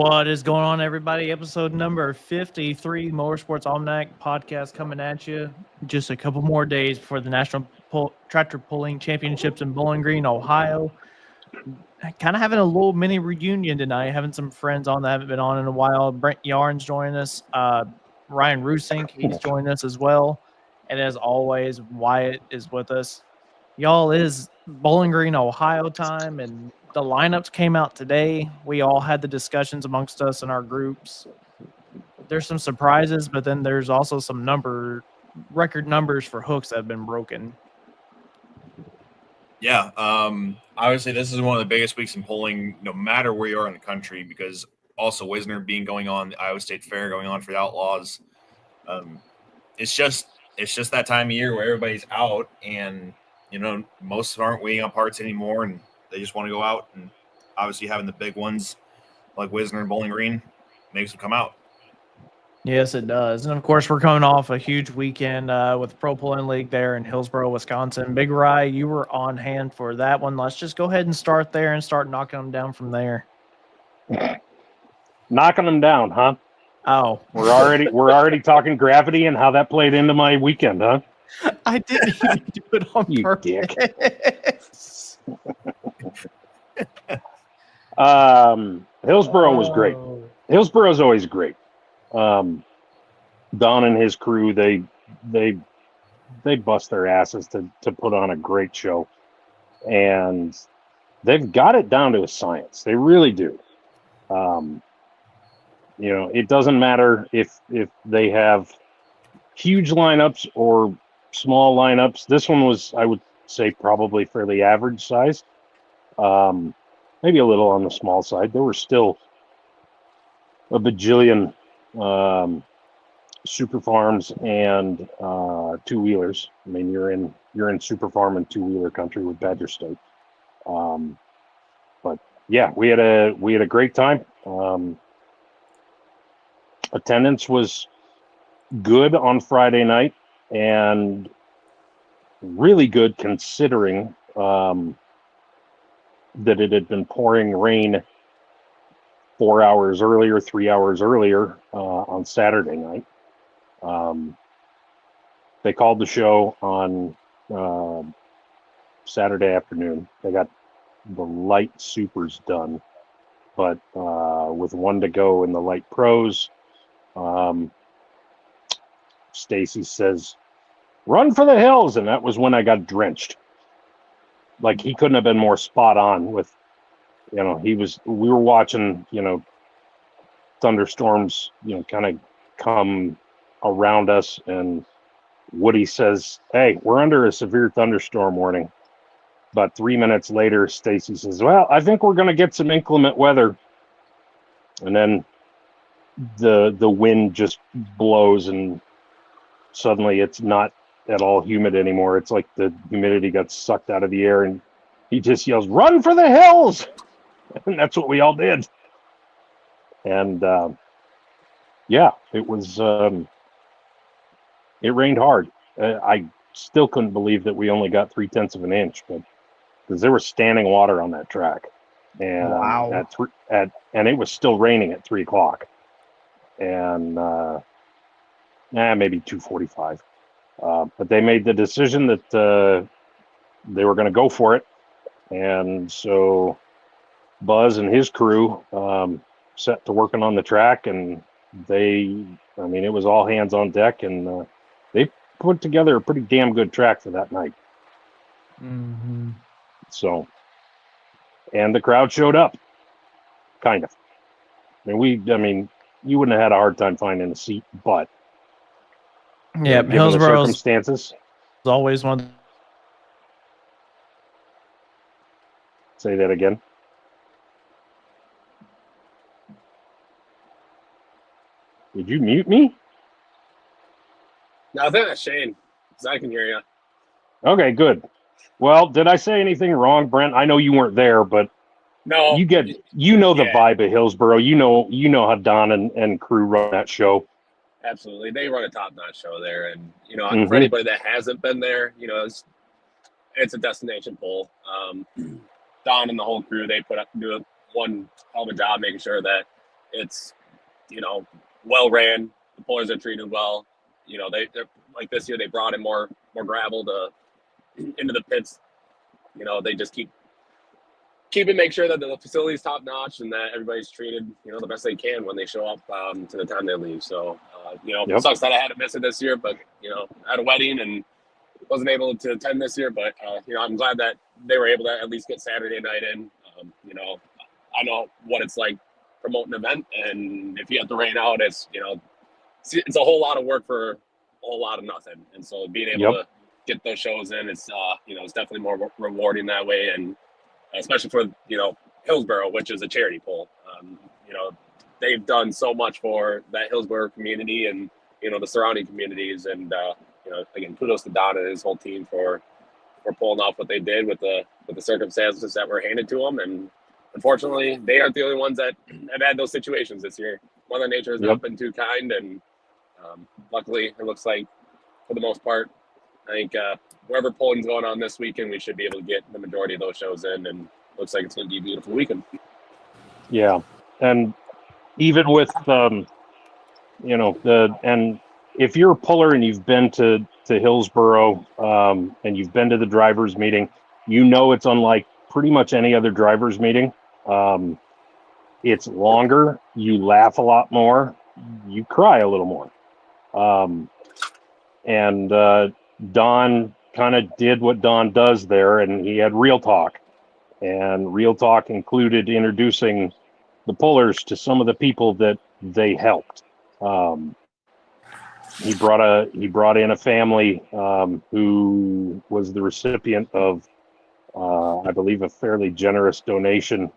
What is going on, everybody? Episode number 53, Motorsports Almanac podcast coming at you. Just a couple more days before the National Tractor Pulling Championships in Bowling Green, Ohio. Kind of having a little mini reunion tonight, having some friends on that haven't been on in a while. Brent Yarn's joining us. Ryan Rusink, he's joined us as well. And as always, Wyatt is with us. Y'all, it is Bowling Green, Ohio time, and the lineups came out today. We all had the discussions amongst us in our groups. There's some surprises, but then there's also some record numbers for hooks that have been broken. Yeah, obviously this is one of the biggest weeks in polling, no matter where you are in the country, because also Wisner being going on, the Iowa State Fair going on for the Outlaws. It's just that time of year where everybody's out, and most aren't waiting on parts anymore, and they just want to go out. And obviously having the big ones like Wisner and Bowling Green makes them come out. Yes, it does. And, of course, we're coming off a huge weekend with the Pro Pulling League there in Hillsboro, Wisconsin. Big Rye, you were on hand for that one. Let's just go ahead and start there and start knocking them down from there. Knocking them down, huh? Oh. We're already talking gravity and how that played into my weekend, huh? I didn't even do it on you purpose. Dick. Hillsboro was great. Hillsboro's always great. Don and his crew, they bust their asses to put on a great show, and they've got it down to a science. They really do. It doesn't matter if they have huge lineups or small lineups. This one was, I would say, probably fairly average size. Maybe a little on the small side. There were still a bajillion super farms and two-wheelers. I mean, you're in super farm and two-wheeler country with Badger State. But yeah, we had a great time. Attendance was good on Friday night, and really good considering that it had been pouring rain 4 hours earlier, 3 hours earlier on Saturday night. They called the show on Saturday afternoon. They got the light supers done, but with one to go in the light pros, Stacy says, "Run for the hills," and that was when I got drenched. Like, he couldn't have been more spot on with, we were watching, thunderstorms, kind of come around us, and Woody says, "Hey, we're under a severe thunderstorm warning." About 3 minutes later, Stacy says, "Well, I think we're going to get some inclement weather." And then the wind just blows, and suddenly it's not at all humid anymore. It's like the humidity got sucked out of the air, and he just yells, "Run for the hills!" And that's what we all did. And yeah, it was it rained hard. I still couldn't believe that we only got 0.3 of an inch, but because there was standing water on that track, and wow. And it was still raining at 3:00, and maybe 2:45. But they made the decision that they were going to go for it, and so Buzz and his crew set to working on the track, and it was all hands on deck, and they put together a pretty damn good track for that night. Mm-hmm. So, and the crowd showed up, kind of. You wouldn't have had a hard time finding a seat, but yeah, given the circumstances, is always one. Say that again. Did you mute me? No, I think that's Shane, because I can hear you. Okay, good. Well, did I say anything wrong, Brent? I know you weren't there, but no, the vibe of Hillsboro. You know how Don and crew run that show. Absolutely, they run a top-notch show there, and for anybody that hasn't been there, it's a destination pull. Don and the whole crew, they do one hell of a job making sure that it's, well ran. The pullers are treated well. They're like this year, they brought in more gravel into the pits. They just keep and make sure that the facility is top notch and that everybody's treated, the best they can when they show up to the time they leave. So, It sucks that I had to miss it this year, but, I had a wedding and wasn't able to attend this year, but, I'm glad that they were able to at least get Saturday night in. I know what it's like promoting an event, and if you have to rain out, it's a whole lot of work for a whole lot of nothing. And so being able to get those shows in, it's it's definitely more rewarding that way. And especially for Hillsborough, which is a charity pull. They've done so much for that Hillsborough community and the surrounding communities. And again, kudos to Don and his whole team for pulling off what they did with the circumstances that were handed to them. And unfortunately, they aren't the only ones that have had those situations this year. Mother Nature has not been too kind, and luckily, it looks like for the most part, I think wherever polling's going on this weekend, we should be able to get the majority of those shows in, and looks like it's going to be a beautiful weekend. Yeah, and even with and if you're a puller and you've been to Hillsborough and you've been to the drivers' meeting, it's unlike pretty much any other drivers' meeting. It's longer. You laugh a lot more. You cry a little more. And Don kind of did what Don does there, and he had real talk. And real talk included introducing the pullers to some of the people that they helped. He brought in a family who was the recipient of, I believe, a fairly generous donation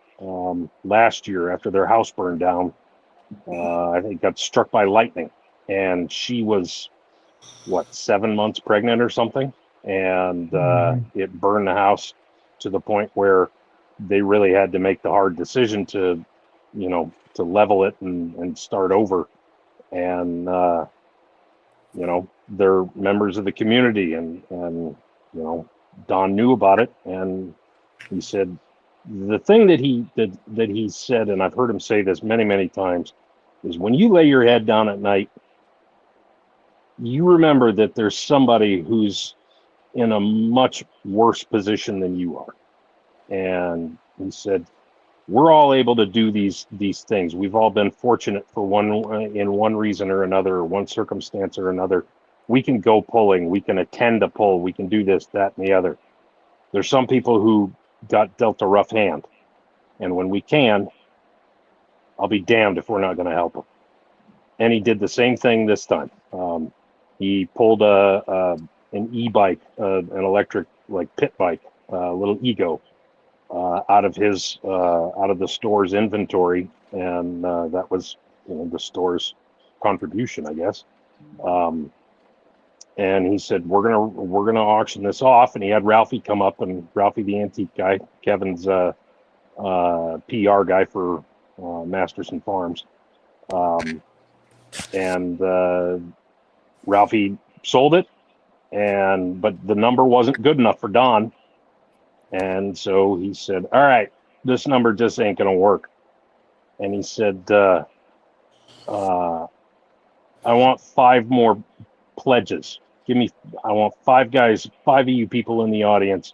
last year after their house burned down. I think got struck by lightning, and she was 7 months pregnant or something, and it burned the house to the point where they really had to make the hard decision to level it and start over. And they're members of the community, and Don knew about it, and he said the thing that he said, and I've heard him say this many times, is when you lay your head down at night, you remember that there's somebody who's in a much worse position than you are. And he said, we're all able to do these things. We've all been fortunate for one reason or another, or one circumstance or another. We can go pulling, we can attend a pull, we can do this, that, and the other. There's some people who got dealt a rough hand, and when we can, I'll be damned if we're not going to help them. And he did the same thing this time. He pulled an e-bike, an electric pit bike, a little Ego, out of the store's inventory, and that was the store's contribution, I guess. And he said, we're gonna auction this off, and he had Ralphie come up, and Ralphie, the antique guy, Kevin's PR guy for Masterson Farms, and Ralphie sold it, but the number wasn't good enough for Don. And so he said, all right, this number just ain't going to work. And he said, I want 5 more pledges. I want 5 guys, 5 of you people in the audience,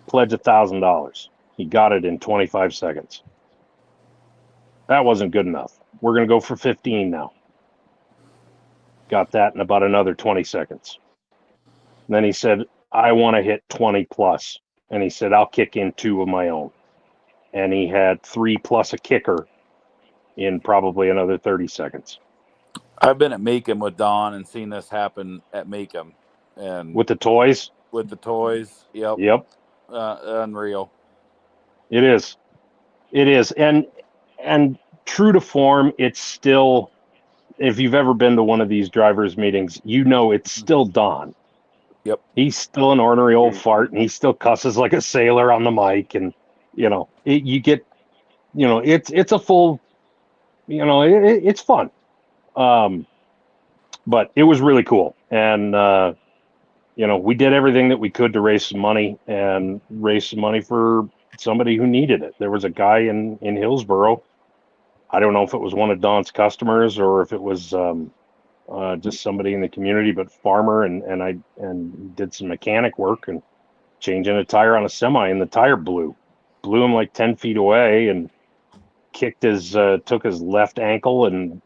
pledge $1,000. He got it in 25 seconds. That wasn't good enough. We're going to go for 15 now. Got that in about another 20 seconds. And then he said, I want to hit 20 plus. And he said, I'll kick in 2 of my own. And he had 3 plus a kicker in probably another 30 seconds. I've been at Macomb with Don and seen this happen at Macomb. And with the toys? With the toys, yep. Yep. Unreal. It is. And true to form, it's still, if you've ever been to one of these drivers' meetings, it's still Don. Yep. He's still an ornery old fart, and he still cusses like a sailor on the mic, and it's a full, it's fun. But it was really cool, and we did everything that we could to raise some money for somebody who needed it. There was a guy in Hillsborough. I don't know if it was one of Don's customers or if it was just somebody in the community, but farmer, and did some mechanic work and changing a tire on a semi, and the tire blew him like 10 feet away, and took his left ankle and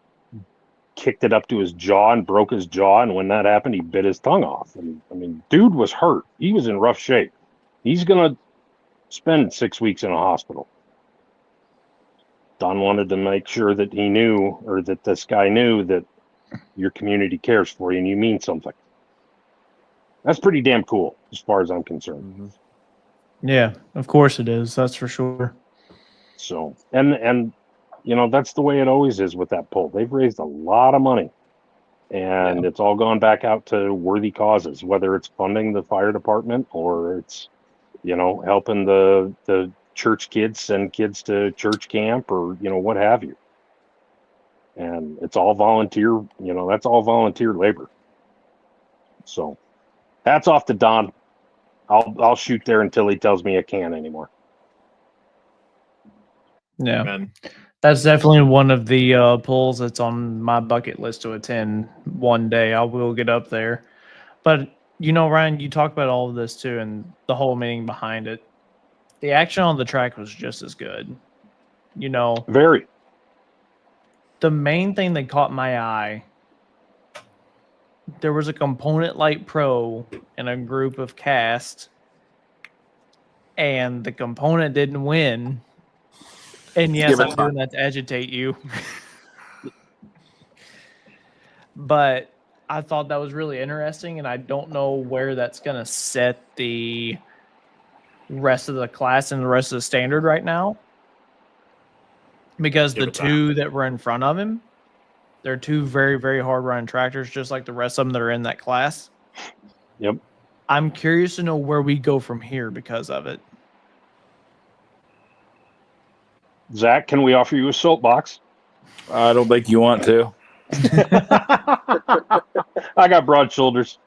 kicked it up to his jaw and broke his jaw. And when that happened, he bit his tongue off. And I mean, dude was hurt. He was in rough shape. He's going to spend 6 weeks in a hospital. Don wanted to make sure that he knew, or that this guy knew, that your community cares for you and you mean something. That's pretty damn cool as far as I'm concerned. Mm-hmm. Yeah, of course it is. That's for sure. So, and you know, that's the way it always is with that poll. They've raised a lot of money, and it's all gone back out to worthy causes, whether it's funding the fire department or it's, you know, helping the church kids send kids to church camp, or, you know, what have you. And it's all volunteer, you know, that's all volunteer labor. So hats off to Don. I'll shoot there until he tells me I can't anymore. Yeah. Amen. That's definitely one of the polls that's on my bucket list to attend one day. I will get up there. But, you know, Ryan, you talk about all of this too, and the whole meaning behind it. The action on the track was just as good. You know, Very. the main thing that caught my eye, there was a component light pro in a group of cast, and the component didn't win. And yes, Give it I'm time. doing that to agitate you. But I thought that was really interesting, and I don't know where that's going to set the rest of the class and the rest of the standard right now. Because Give the it time. two that were in front of him, they're two very, very hard running tractors, just like the rest of them that are in that class. Yep. I'm curious to know where we go from here because of it. Zach, can we offer you a soapbox? I don't think you want to. I got broad shoulders.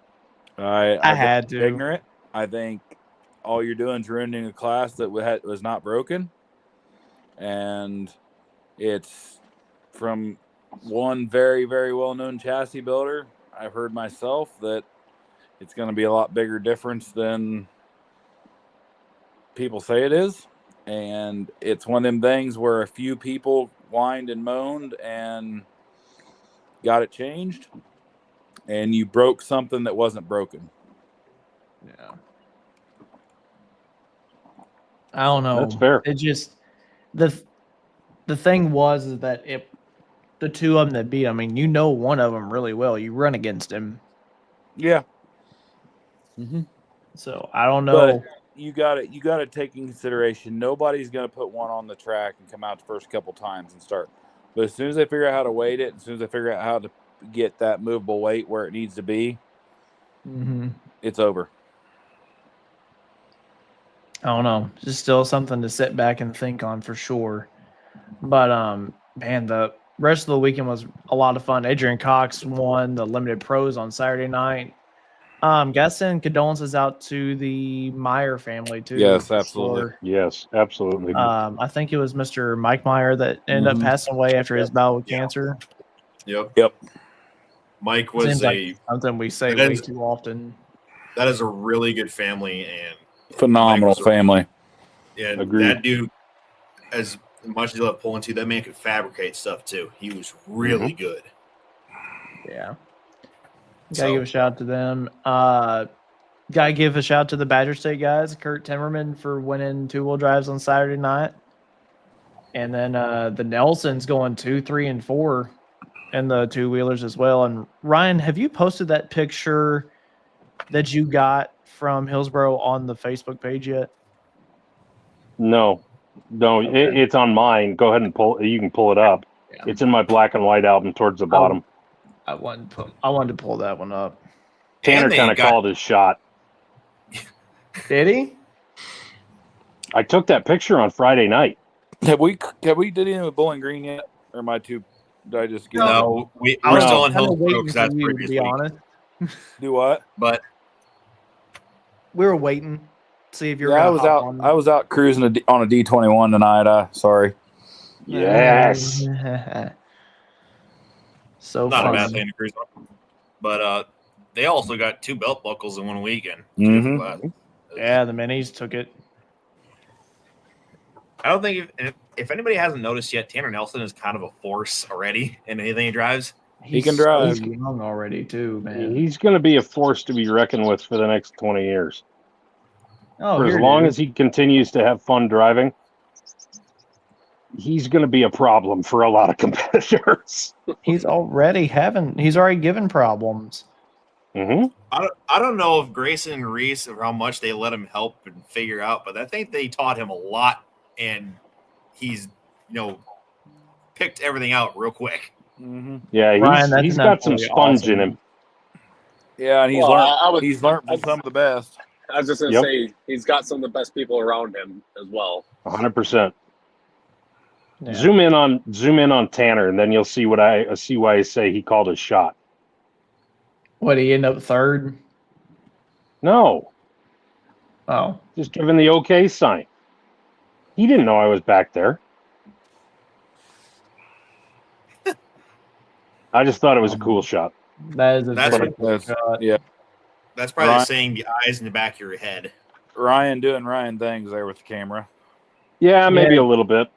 I had think to. Ignorant. I think all you're doing is ruining a class that was not broken, and it's from one very, very well-known chassis builder. I've heard myself that it's going to be a lot bigger difference than people say it is, and it's one of them things where a few people whined and moaned and got it changed, and you broke something that wasn't broken. Yeah. I don't know. That's fair. It just the thing was is that if the two of them that beat, I mean, you know, one of them really well. You run against him, Yeah. Mm-hmm. so I don't know. But you got to take in consideration nobody's going to put one on the track and come out the first couple times and start. But as soon as they figure out how to weight it, as soon as they figure out how to get that movable weight where it needs to be, it's over. I don't know. Just still something to sit back and think on for sure. But man, the rest of the weekend was a lot of fun. Adrian Cox won the Limited Pros on Saturday night. Gotta send condolences out to the Meyer family too. Yes, absolutely. Sure. Yes, absolutely. I think it was Mr. Mike Meyer that ended up passing away after his battle with cancer. Yep. Mike was Seems like something we say way too often. That is a really good family and Phenomenal family. And Agreed. that dude, as much as you love pulling teeth, that man could fabricate stuff too. He was really good. Yeah. Gotta give a shout out to them. Gotta give a shout out to the Badger State guys, Kurt Timmerman for winning 2-wheel drives on Saturday night. And then the Nelsons going 2, 3, and 4 in the two-wheelers as well. And Ryan, have you posted that picture that you got from Hillsboro on the Facebook page yet? No, Okay. it's on mine. Go ahead and you can pull it up. Yeah. It's in my black and white album towards the bottom. I wanted to pull that one up. Tanner And they kind of got- called his shot. Did he? I took that picture on Friday night. Have we did anything with Bowling Green yet? Or am I too? Did I just get No, I was No. still on Kinda Hillsboro waiting because for that's you, to previous be week. honest. do what? But We were waiting to see if you're Yeah, gonna hop on. I was out cruising on a D21 tonight. Sorry. Yes. So Not a bad fun. thing to cruise on. But they also got 2 belt buckles in one weekend. Mhm. Yeah, the minis took it. I don't think if anybody hasn't noticed yet, Tanner Nelson is kind of a force already in anything he drives. He can He's drive. so young already, too, man. He's going to be a force to be reckoned with for the next 20 years. Oh, For as here, long dude. as he continues to have fun driving, he's going to be a problem for a lot of competitors. He's already given problems. Mm-hmm. I don't know if Grayson and Reese or how much they let him help and figure out, but I think they taught him a lot, and he's picked everything out real quick. Mm-hmm. Yeah, Ryan, that's he's got some absolutely sponge awesome. in him. Yeah, and he's Well, learned. He's learned from some of the best. I was just gonna Yep. say he's got some of the best people around him as well. 100%. Yeah. Zoom in on Tanner, and then you'll see why I say he called his shot. What, he end up third? No, Oh. just giving the okay sign. He didn't know I was back there. I just thought it was a cool shot. That is a That's very what- cool shot. Yeah, That's probably Ryan- saying the eyes in the back of your head. Ryan doing Ryan things there with the camera. Yeah, maybe Yeah. a little bit.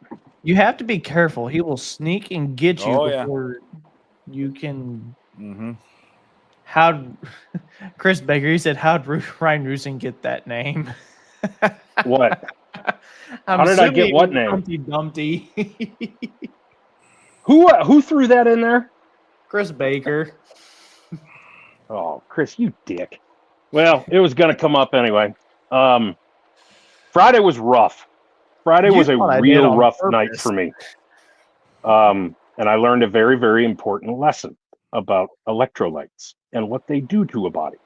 You have to be careful. He will sneak and get you Oh, yeah. before you can. Mm-hmm. How Chris Baker, he said, how'd Ryan Rusin get that name? What? I'm How did I get assuming what it was name? Humpty Dumpty. Who threw that in there? Chris Baker. Oh, Chris, you dick. Well, it was going to come up anyway. Friday was rough. Friday You was a thought I did real on rough purpose. night for me. And I learned a very, very important lesson about electrolytes and what they do to a body,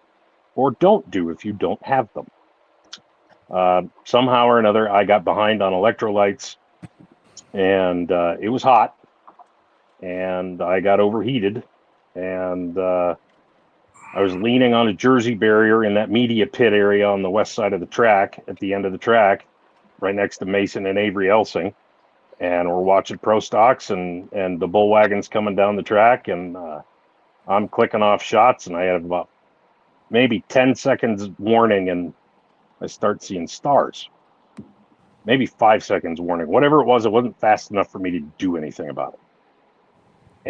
or don't do if you don't have them. Somehow or another, I got behind on electrolytes, and it was hot, and I got overheated, and I was leaning on a Jersey barrier in that media pit area on the west side of the track, at the end of the track, right next to Mason and Avery Elsing. And we're watching Pro Stocks, and the bull wagon's coming down the track, and I'm clicking off shots, and I have about maybe 10 seconds warning, and I start seeing stars. Maybe 5 seconds warning. Whatever it wasn't fast enough for me to do anything about it.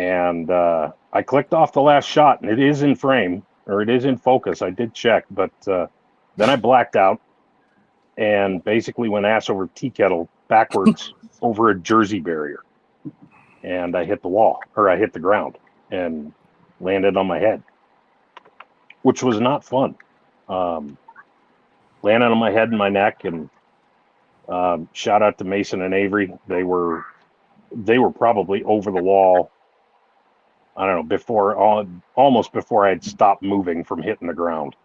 And I clicked off the last shot, and it is in frame, or it is in focus. I did check, but then I blacked out and basically went ass over tea kettle backwards over a Jersey barrier. And I hit the wall, or I hit the ground and landed on my head, which was not fun. Landed on my head and my neck, and shout out to Mason and Avery. They were probably over the wall, I don't know, almost before I had stopped moving from hitting the ground,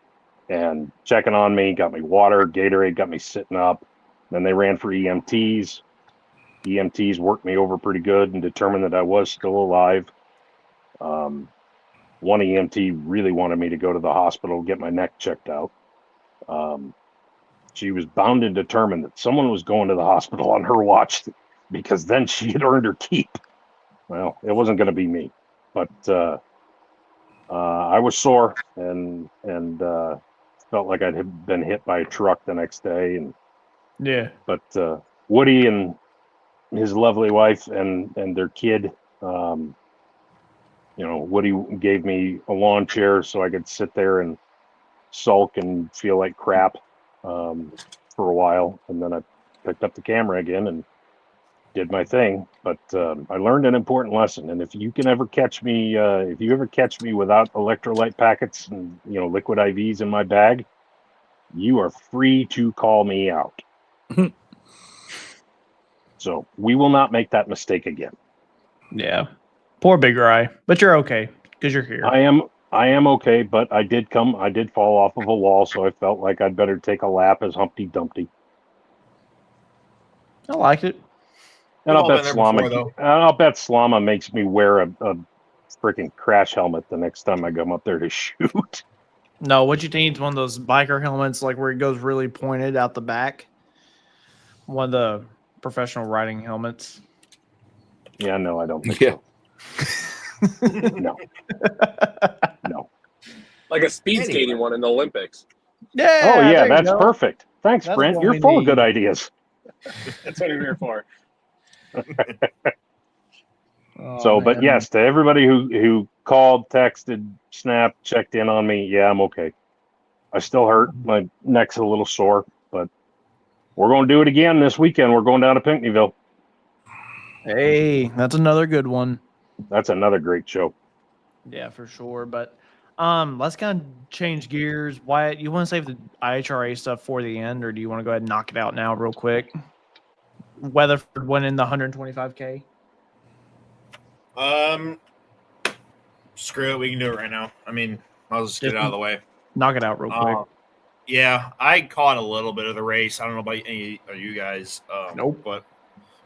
and checking on me, got me water, Gatorade, got me sitting up. Then they ran for EMTs. EMTs worked me over pretty good and determined that I was still alive. One EMT really wanted me to go to the hospital, get my neck checked out. She was bound and determined that someone was going to the hospital on her watch, because then she had earned her keep. Well, it wasn't going to be me, but I was sore and felt like I'd been hit by a truck the next day. And Yeah. but Woody and his lovely wife and their kid, Woody gave me a lawn chair so I could sit there and sulk and feel like crap for a while, and then I picked up the camera again and did my thing. But I learned an important lesson, and if you ever catch me without electrolyte packets and liquid IVs in my bag, you are free to call me out. So we will not make that mistake again. Yeah. Poor Big Rye. But you're okay because you're here. I am okay, but I did fall off of a wall, so I felt like I'd better take a lap as Humpty Dumpty. I like it. And We've all been there before, though. I'll bet Slama makes me wear a freaking crash helmet the next time I come up there to shoot. No, what you need is one of those biker helmets, like where it goes really pointed out the back. One of the professional riding helmets. Yeah, no, I don't think Yeah. so. No. No. Like a speed Anyway. skating one in the Olympics. Yeah. Oh, yeah, there you that's go. perfect. Thanks, That's Brent. what You're we full of good need. ideas. That's what I'm here for. Oh, But man. yes, to everybody who called, texted, snapped, checked in on me, yeah, I'm okay. I still hurt. My neck's a little sore, but we're going to do it again this weekend. We're going down to Pinckneyville. Hey, that's another good one. That's another great show. Yeah, for sure. But let's kind of change gears. Wyatt, you want to save the IHRA stuff for the end, or do you want to go ahead and knock it out now real quick? Weatherford winning the 125K. Screw it. We can do it right now. I mean, I'll just get it out of the way. Knock it out real quick. Yeah, I caught a little bit of the race. I don't know about any of you guys. Nope. But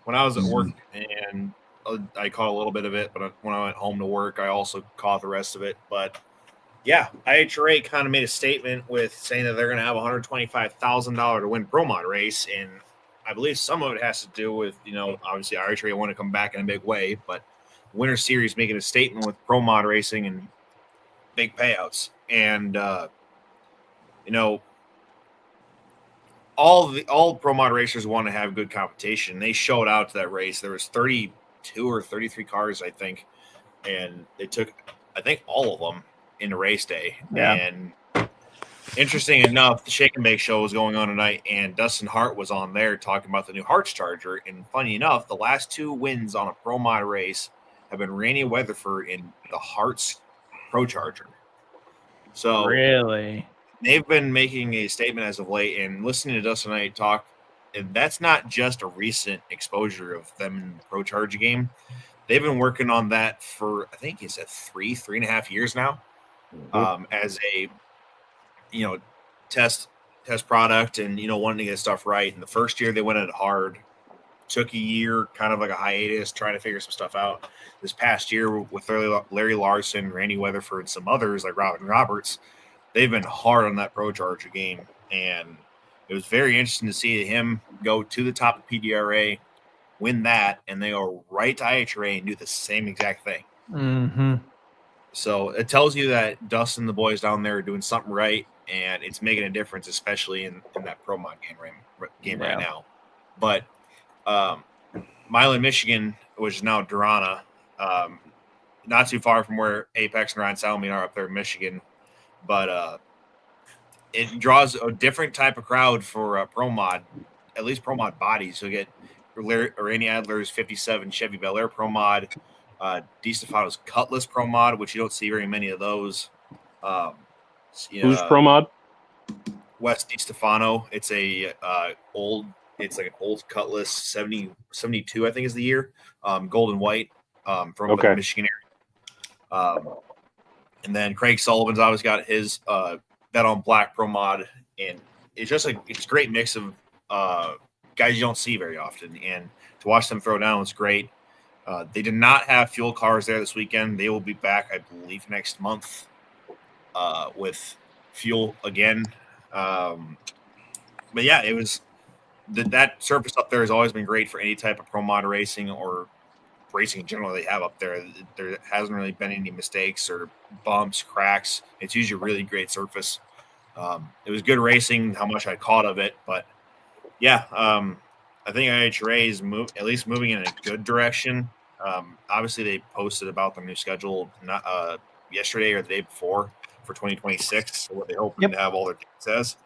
when I was at work, and I caught a little bit of it, but when I went home to work, I also caught the rest of it. But yeah, IHRA kind of made a statement with saying that they're going to have a $125,000 to win Pro Mod race, and I believe some of it has to do with, obviously IHRA want to come back in a big way, but Winter Series making a statement with Pro Mod racing and big payouts. And all Pro Mod racers want to have good competition. They showed out to that race. There was 32 or 33 cars, I think, and they took, I think, all of them in the race day. Yeah. And interesting enough, the Shake and Bake show was going on tonight, and Dustin Hart was on there talking about the new Harts Charger. And funny enough, the last 2 wins on a Pro Mod race have been Randy Weatherford in the Harts Pro Charger. So Really? they've been making a statement as of late, and listening to Dustin and I talk, and that's not just a recent exposure of them in the Pro Charger game. They've been working on that for, I think it's at 3.5 years now, as a test product, and wanting to get stuff right. And the first year they went at it hard, took a year, kind of like a hiatus, trying to figure some stuff out. This past year with Larry Larson, Randy Weatherford, and some others like Robin Roberts, they've been hard on that Pro Charger game, and it was very interesting to see him go to the top of PDRA, win that, and they go right to IHRA and do the same exact thing. Mm-hmm. So it tells you that Dustin and the boys down there are doing something right, and it's making a difference, especially in that Pro Mod game right now. But Milan, Michigan, which is now Durana, not too far from where Apex and Ryan Salomon are up there in Michigan. But it draws a different type of crowd for Pro Mod, at least Pro Mod bodies. You'll get Randy Adler's 57 Chevy Bel Air Pro Mod, DiStefano's Cutlass Pro Mod, which you don't see very many of those. Who's Pro Mod? Wes DiStefano. It's a it's like an old Cutlass 72, I think is the year. Gold and white from the Michigan area. And then Craig Sullivan's always got his Bet on Black Pro Mod, and it's just it's a great mix of guys you don't see very often, and to watch them throw down was great. They did not have fuel cars there this weekend. They will be back, I believe, next month with fuel again. But yeah, it was that surface up there has always been great for any type of Pro Mod racing or racing in general they have up there. There hasn't really been any mistakes or bumps, cracks. It's usually a really great surface. It was good racing, how much I caught of it, but yeah, I think IHRA is at least moving in a good direction. Obviously, they posted about their new schedule yesterday or the day before for 2026, what they hope to have all their dates as.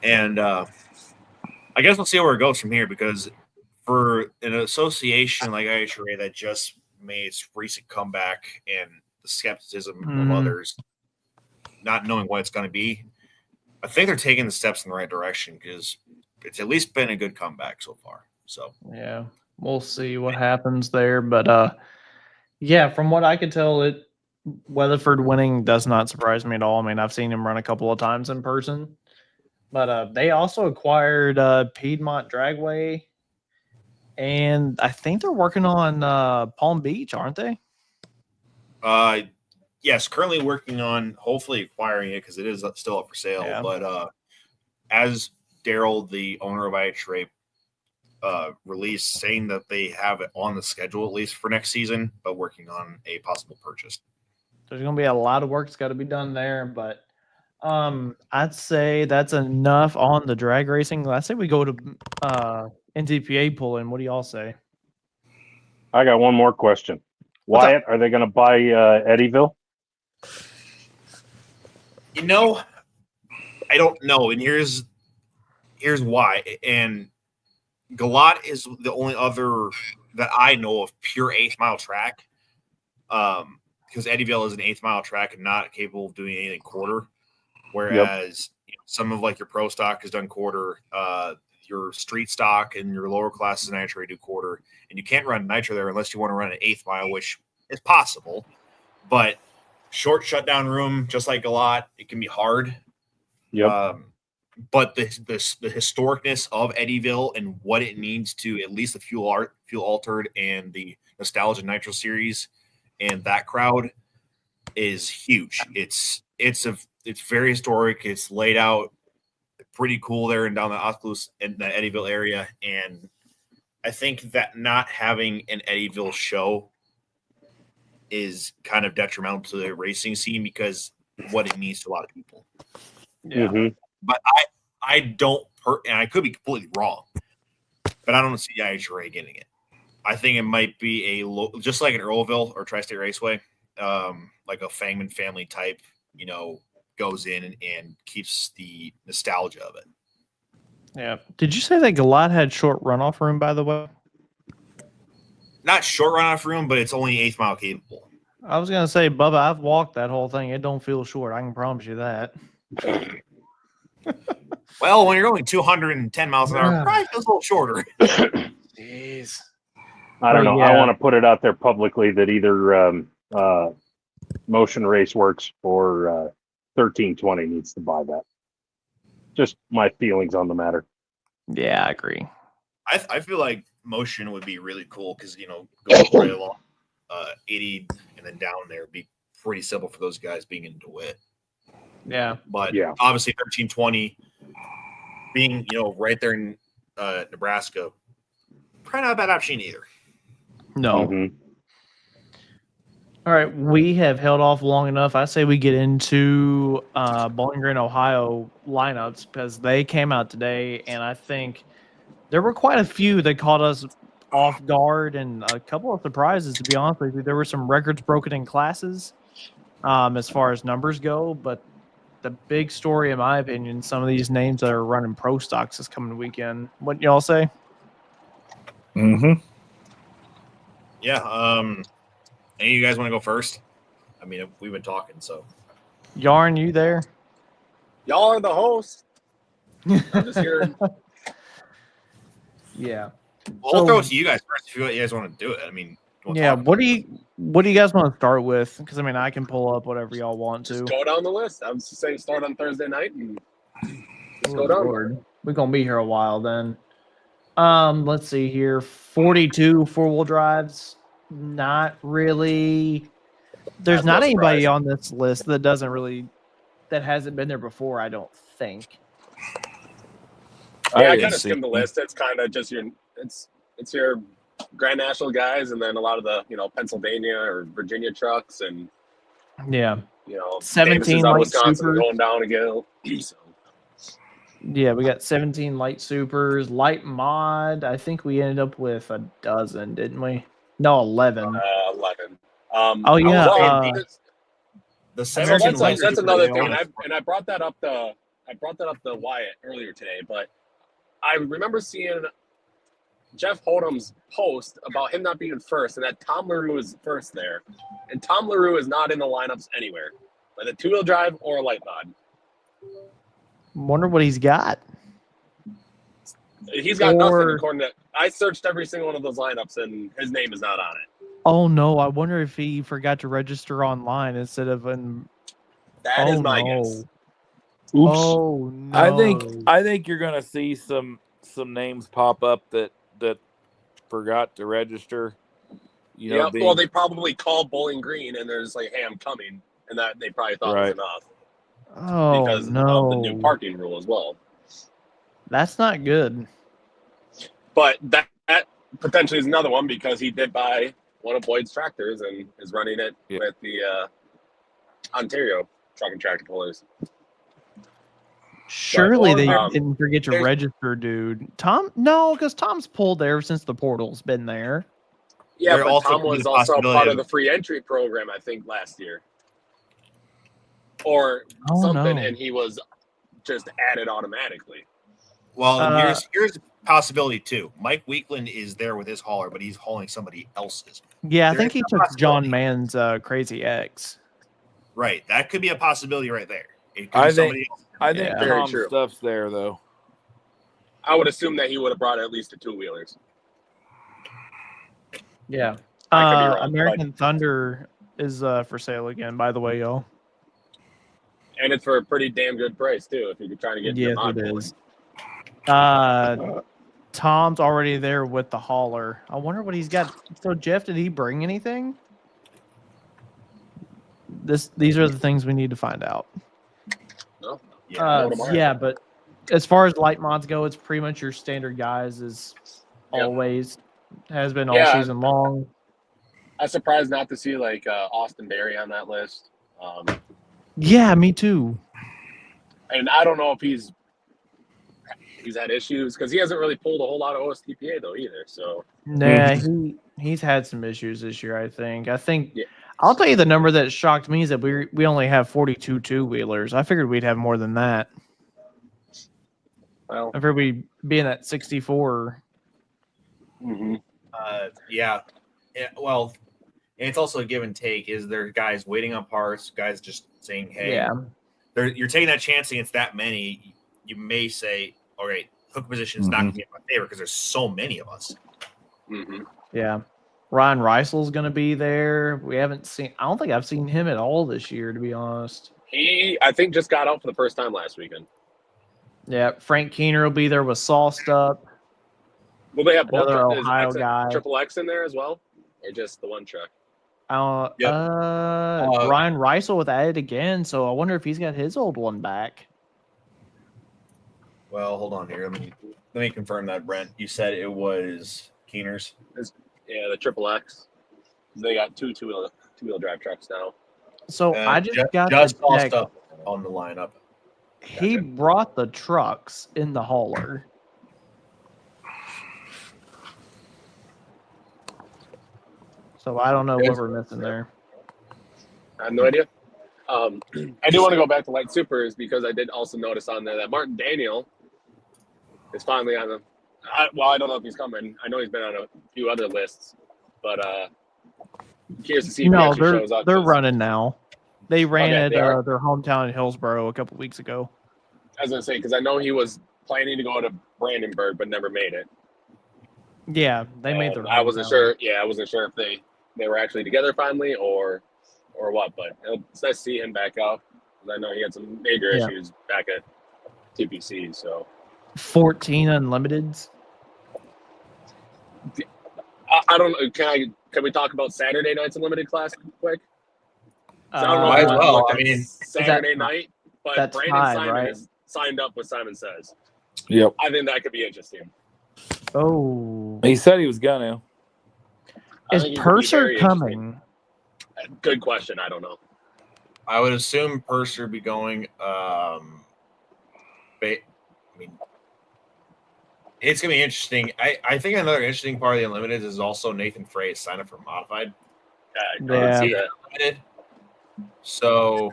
And I guess we'll see where it goes from here, because for an association like IHRA that just made its recent comeback and the skepticism of others, not knowing what it's going to be, I think they're taking the steps in the right direction, because it's at least been a good comeback so far. So yeah, we'll see what happens there. But yeah, from what I could tell, Weatherford winning does not surprise me at all. I mean, I've seen him run a couple of times in person, but they also acquired Piedmont Dragway, and I think they're working on Palm Beach, aren't they? Yes, currently working on hopefully acquiring it, because it is still up for sale. Yeah. But as Daryl, the owner of IHRA, release saying that they have it on the schedule at least for next season, but working on a possible purchase. There's going to be a lot of work that's got to be done there, but I'd say that's enough on the drag racing. I say we go to NTPA pulling. What do y'all say? I got one more question. Wyatt, are they going to buy Eddyville? You know, I don't know, and here's why. And Galat is the only other that I know of pure 8th mile track, because Eddyville is an 8th mile track and not capable of doing anything quarter. Whereas some of like your pro stock has done quarter, your street stock and your lower classes in IHRA do quarter, and you can't run nitro there unless you want to run an 8th mile, which is possible. But short shutdown room, just like Galat, it can be hard. Yep. But the historicness of Eddyville and what it means to at least the fuel altered and the nostalgia nitro series and that crowd is huge. It's very historic. It's laid out pretty cool there and down the Oculus in the Eddyville area. And I think that not having an Eddyville show is kind of detrimental to the racing scene because what it means to a lot of people. Yeah. Mm-hmm. But I don't, and I could be completely wrong, but I don't see IHRA getting it. I think it might be just like an Earlville or Tri-State Raceway, like a Fangman family type, goes in and keeps the nostalgia of it. Yeah. Did you say that Galat had short runoff room, by the way? Not short runoff room, but it's only 8th mile capable. I was going to say, Bubba, I've walked that whole thing. It don't feel short. I can promise you that. Well, when you're going 210 miles an hour, probably feels a little shorter. Jeez. I don't know. Yeah. I want to put it out there publicly that either Motion Race Works or 1320 needs to buy that. Just my feelings on the matter. Yeah, I agree. I feel like Motion would be really cool because, going right along 80 and then down there would be pretty simple for those guys being in DeWitt. Yeah. But Yeah. obviously 1320 being, right there in Nebraska, probably not a bad option either. No. Mm-hmm. All right, we have held off long enough. I say we get into Bowling Green, Ohio lineups because they came out today, and I think there were quite a few that caught us off guard and a couple of surprises, to be honest with you. There were some records broken in classes as far as numbers go, but the big story, in my opinion, some of these names that are running pro stocks this coming weekend. What y'all say? Mm-hmm. Yeah. Any of you guys want to go first? I mean, we've been talking, so. Yarn, you there? Y'all are the host. I'm just here. Yeah. Well, we'll throw it to you guys first if you guys want to do it. I mean, Yeah, what do you guys want to start with? Because I can pull up whatever y'all want to. Just go down the list. I was just saying start on Thursday night and just go down. Lord. We're gonna be here a while then. Let's see here. 42 four-wheel drives. Not really. There's That's not no anybody surprise. on this list that hasn't been there before, I don't think. Yeah, I kind of skimmed the list. It's kind of just it's your Grand National guys, and then a lot of the Pennsylvania or Virginia trucks, and Yeah. 17 17 out of light Wisconsin supers. going down again. So, Yeah, we got 17 light supers, light mod. I think we ended up with a dozen, didn't we? No, 11. 11. Oh, yeah, the So 17 that's another thing, and I brought that up to Wyatt earlier today, but I remember seeing Jeff Hold'em's post about him not being first, and that Tom LaRue is first there, and Tom LaRue is not in the lineups anywhere, like a 2-wheel drive or a light mod. Wonder what he's got. He's got nothing according to. I searched every single one of those lineups, and his name is not on it. Oh no! I wonder if he forgot to register online instead of in. That is my guess. Oops. Oh no! I think you're gonna see some names pop up that forgot to register. Well, they probably called Bowling Green, and there's like, "Hey, I'm coming," and that they probably thought was enough. Oh because no! of the new parking rule as well. That's not good. But that potentially is another one because he did buy one of Boyd's tractors and is running it with the Ontario truck and tractor pullers. Surely they Or, didn't forget to register, dude. Tom, no, because Tom's pulled there since the portal's been there. Yeah, There but also Tom could be was the also possibility part of of- the free entry program, I think, last year. Or Oh, something, no. and he was just added automatically. Well, and here's a possibility too. Mike Weekland is there with his hauler, but he's hauling somebody else's. Yeah, I There think is he a took John possibility. Mann's Crazy X. Right, that could be a possibility right there. It could I be think- somebody else. I think Yeah. Very Tom's true. stuff's there though. I would assume that he would have brought at least the two-wheelers. Yeah. I could be wrong, American Thunder is for sale again, by the way, y'all. And it's for a pretty damn good price, too, if you're trying to get Yes, your mod it pulling. is. Tom's already there with the hauler. I wonder what he's got. So, Jeff, did he bring anything? These are the things we need to find out. No? Yeah, Yeah, but as far as light mods go, it's pretty much your standard guys as always. Has been all Yeah. season long. I'm surprised not to see, like, Austin Berry on that list. Yeah, me too. And I don't know if he's had issues, because he hasn't really pulled a whole lot of OSTPA, though, either. So, Nah, he's had some issues this year, I think. Yeah. I'll tell you the number that shocked me is that we only have 42 two-wheelers. I figured we'd have more than that. well, I figured we'd be in that 64. yeah. Well, and it's also a give and take. Is there guys waiting on parts? Guys just saying, "Hey, Yeah. you're taking that chance against that many." You may say, "All right, hook position is not going to be in my favor because there's so many of us." Yeah. Ryan Reisel's going to be there. I don't think I've seen him at all this year, to be honest. He, I think, just got out for the first time last weekend. Yeah. Frank Keener will be there with Sauced Up. Will they have both Another is Ohio guy. Triple X in there as well? Or just the one truck? Ryan Reisel with added again, so I wonder if he's got his old one back. Well, hold on here. Let me confirm that, Brent. You said it was Keener's. Yeah, the Triple X. They got two-wheel drive trucks now. So I just got just the check. up on the lineup. He brought the trucks in the hauler. So I don't know what we're missing there. I have no idea. I do want to go back to Light Supers because I did also notice on there that Martin Daniel is finally on the. I don't know if he's coming. I know he's been on a few other lists, but curious to see if he actually shows up. They're running now. They ran Okay, at they are? their hometown in Hillsboro a couple weeks ago. I was gonna say because I know he was planning to go to Brandenburg but never made it. Yeah, they made their. I wasn't hometown. sure. Yeah, I wasn't sure if they were actually together finally or what. But it's nice to see him back out. I know he had some major issues back at TPC. So 14 unlimiteds. I don't know. Can we talk about Saturday night's unlimited class quick? So I don't know Might if as you well. want to I mean, Saturday night, but that's Brandon tied, Simon right? is signed up with Simon Says. Yep. I think that could be interesting. Oh, He said he was gonna. I is think it could be Purser very coming? Good question. I don't know. I would assume Purser be going. I mean, it's gonna be interesting. I think another interesting part of the Unlimited is also Nathan Frey's sign up for Modified. I Yeah. can see that. Unlimited. So,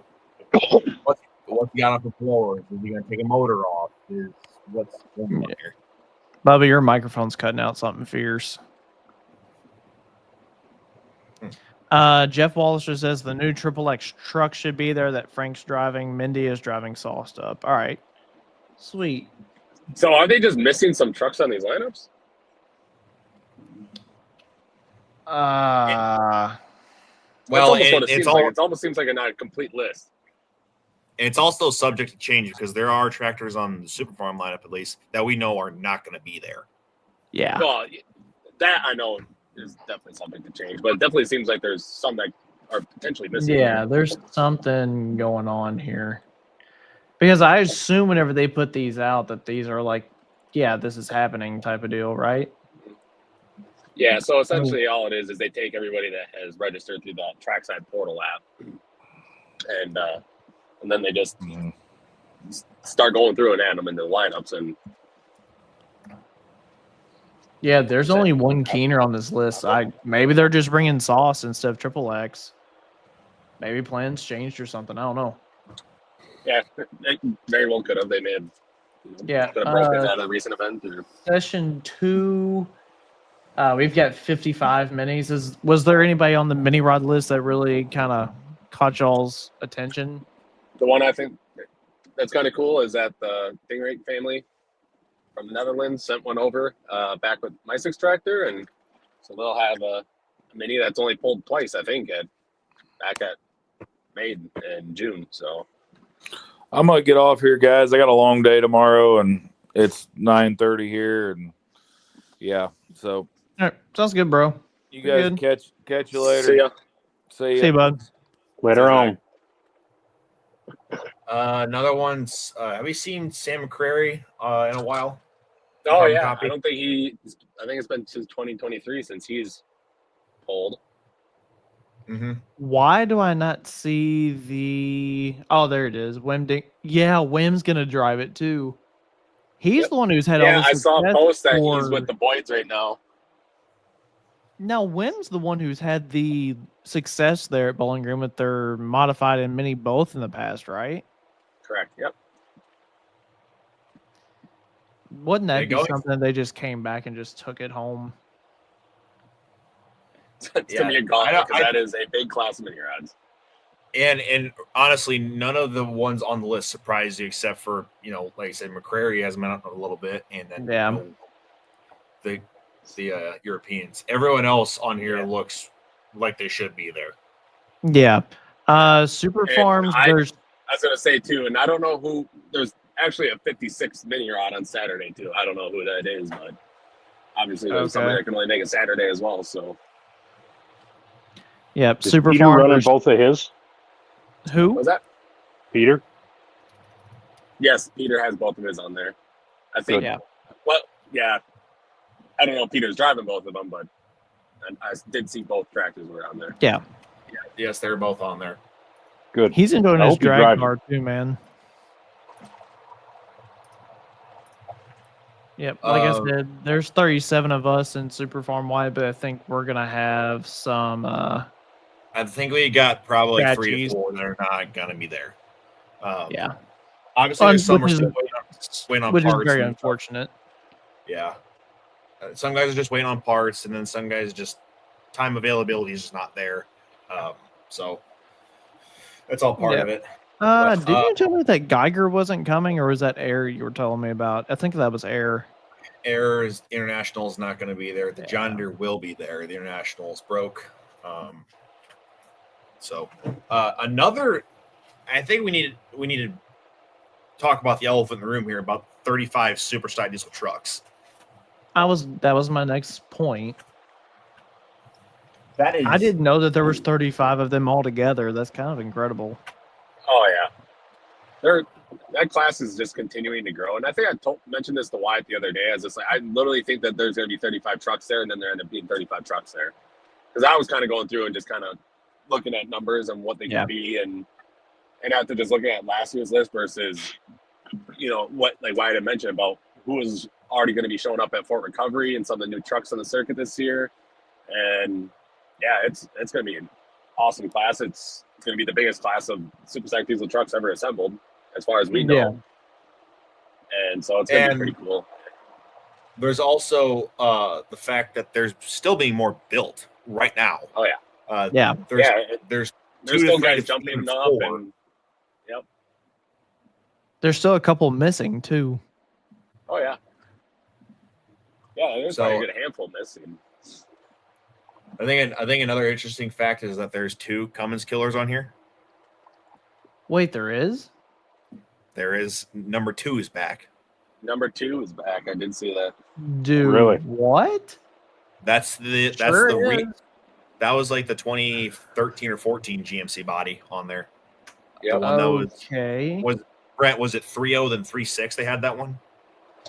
what's he got on the floor? Is he gonna take a motor off? What's going on here? Bubba, your microphone's cutting out something fierce. Jeff Wallace just says the new Triple X truck should be there that Frank's driving. Mindy is driving Sauced Up. All right. Sweet. So are they just missing some trucks on these lineups? Well, That's almost what it it's seems like. It almost seems like a not complete list. it's also subject to change because there are tractors on the Super Farm lineup, at least, that we know are not going to be there. Yeah. Well, that I know is definitely something to change, but it definitely seems like there's some that are potentially missing. Yeah, there's something going on here. Because I assume whenever they put these out that these are like yeah, this is happening type of deal, right? Yeah, so essentially all it is they take everybody that has registered through that trackside portal app, and then they just start going through and add them into the lineups. And Yeah, there's only one Keener on this list. Maybe they're just bringing Sauce instead of Triple X. Maybe plans changed or something. I don't know. yeah, they very well could have. They may have. Yeah, could have broken out of the recent event. Or... Session 2. We've got 55 minis. Was there anybody on the mini rod list that really kind of caught y'all's attention? The one I think that's kind of cool is that the Dingrake family from the Netherlands sent one over back with my 6 tractor, and so they'll have a mini that's only pulled twice, I think, back at May and June. So I'm gonna get off here, guys. I got a long day tomorrow, and it's 9:30 here, and yeah, so. All right, sounds good, bro. You guys catch you later. See ya. See ya. See you, bud. Later on. Another one's have we seen Sam McCrary in a while? Oh Carbon yeah, copy? I don't think I think it's been since 2023 since he's pulled. Mm-hmm. Why do I not see the? Oh, there it is. Yeah, Wim's gonna drive it too. He's the one who's had all Yeah, the I saw a success post that for- he's with the Boyds right now. No, Wim's the one who's had the success there at Bowling Green with their modified and mini both in the past, right? Correct. Yep. Wouldn't that They be going- something they just came back and just took it home? It's Yeah, gonna be a gauntlet I don't- because that is a big class of mini rods. And honestly, none of the ones on the list surprised you, except for like I said, McCrary has been out a little bit, and then Yeah. The Europeans. Everyone else on here Yeah. looks like they should be there. Yeah. Super And Farms, I there's was gonna say too, and I don't know who. There's actually a 56 mini rod on Saturday too. I don't know who that is, but obviously there's somebody that can only make a Saturday as well. So yeah, Is Super Peter Farms. running there's- both of his? Who? was that? Peter? Yes, Peter has both of his on there. I think. Yeah. Well, yeah. I don't know if Peter's driving both of them, but I did see both tractors were on there. Yeah. Yes, they're both on there. Good. He's enjoying I his hope you drag drive- car too, man. Yep. Like I said, there's 37 of us in Super Farm Wide, but I think we're gonna have some. I think we got probably Bad 3 to cheese. 4 that are not going to be there. Yeah. Obviously, there's some Which are is- still waiting on Which is parts. very and- unfortunate. Yeah. Some guys are just waiting on parts, and then some guys just time availability is just not there. So that's all part of it. Did you tell me that Geiger wasn't coming, or was that Air you were telling me about? I think that was Air. Air's International is not going to be there. The Yeah. John Deere will be there. The International is broke. Another, I think we need to talk about the elephant in the room here about 35 Superstock diesel trucks. That was my next point. That is, I didn't know that there was 35 of them all together. That's kind of incredible. Oh yeah, that class is just continuing to grow, and I think I mentioned this to Wyatt the other day. As it's like, I literally think that there's going to be 35 trucks there, and then there end up being 35 trucks there. Because I was kind of going through and just kind of looking at numbers and what they could be, and after just looking at last year's list versus, what like Wyatt had mentioned about who was already going to be showing up at Fort Recovery and some of the new trucks on the circuit this year, and yeah, it's going to be an awesome class. It's going to be the biggest class of Superstock diesel trucks ever assembled, as far as we know. Yeah. And so it's going to be pretty cool. There's also the fact that there's still being more built right now. Oh yeah. Yeah. There's There's 2 to still 3 guys to jumping even up, 4. and yep. There's still a couple missing too. Oh yeah. Yeah, there's probably a good handful missing. I think another interesting fact is that there's 2 Cummins killers on here. Wait, there is? There is number 2 is back. Number 2 is back. I did see that. Dude, Really? what? That was like the 2013 or 14 GMC body on there. Yeah. The one that Okay. was Brent, was it 3.0 then 3.6 they had that one?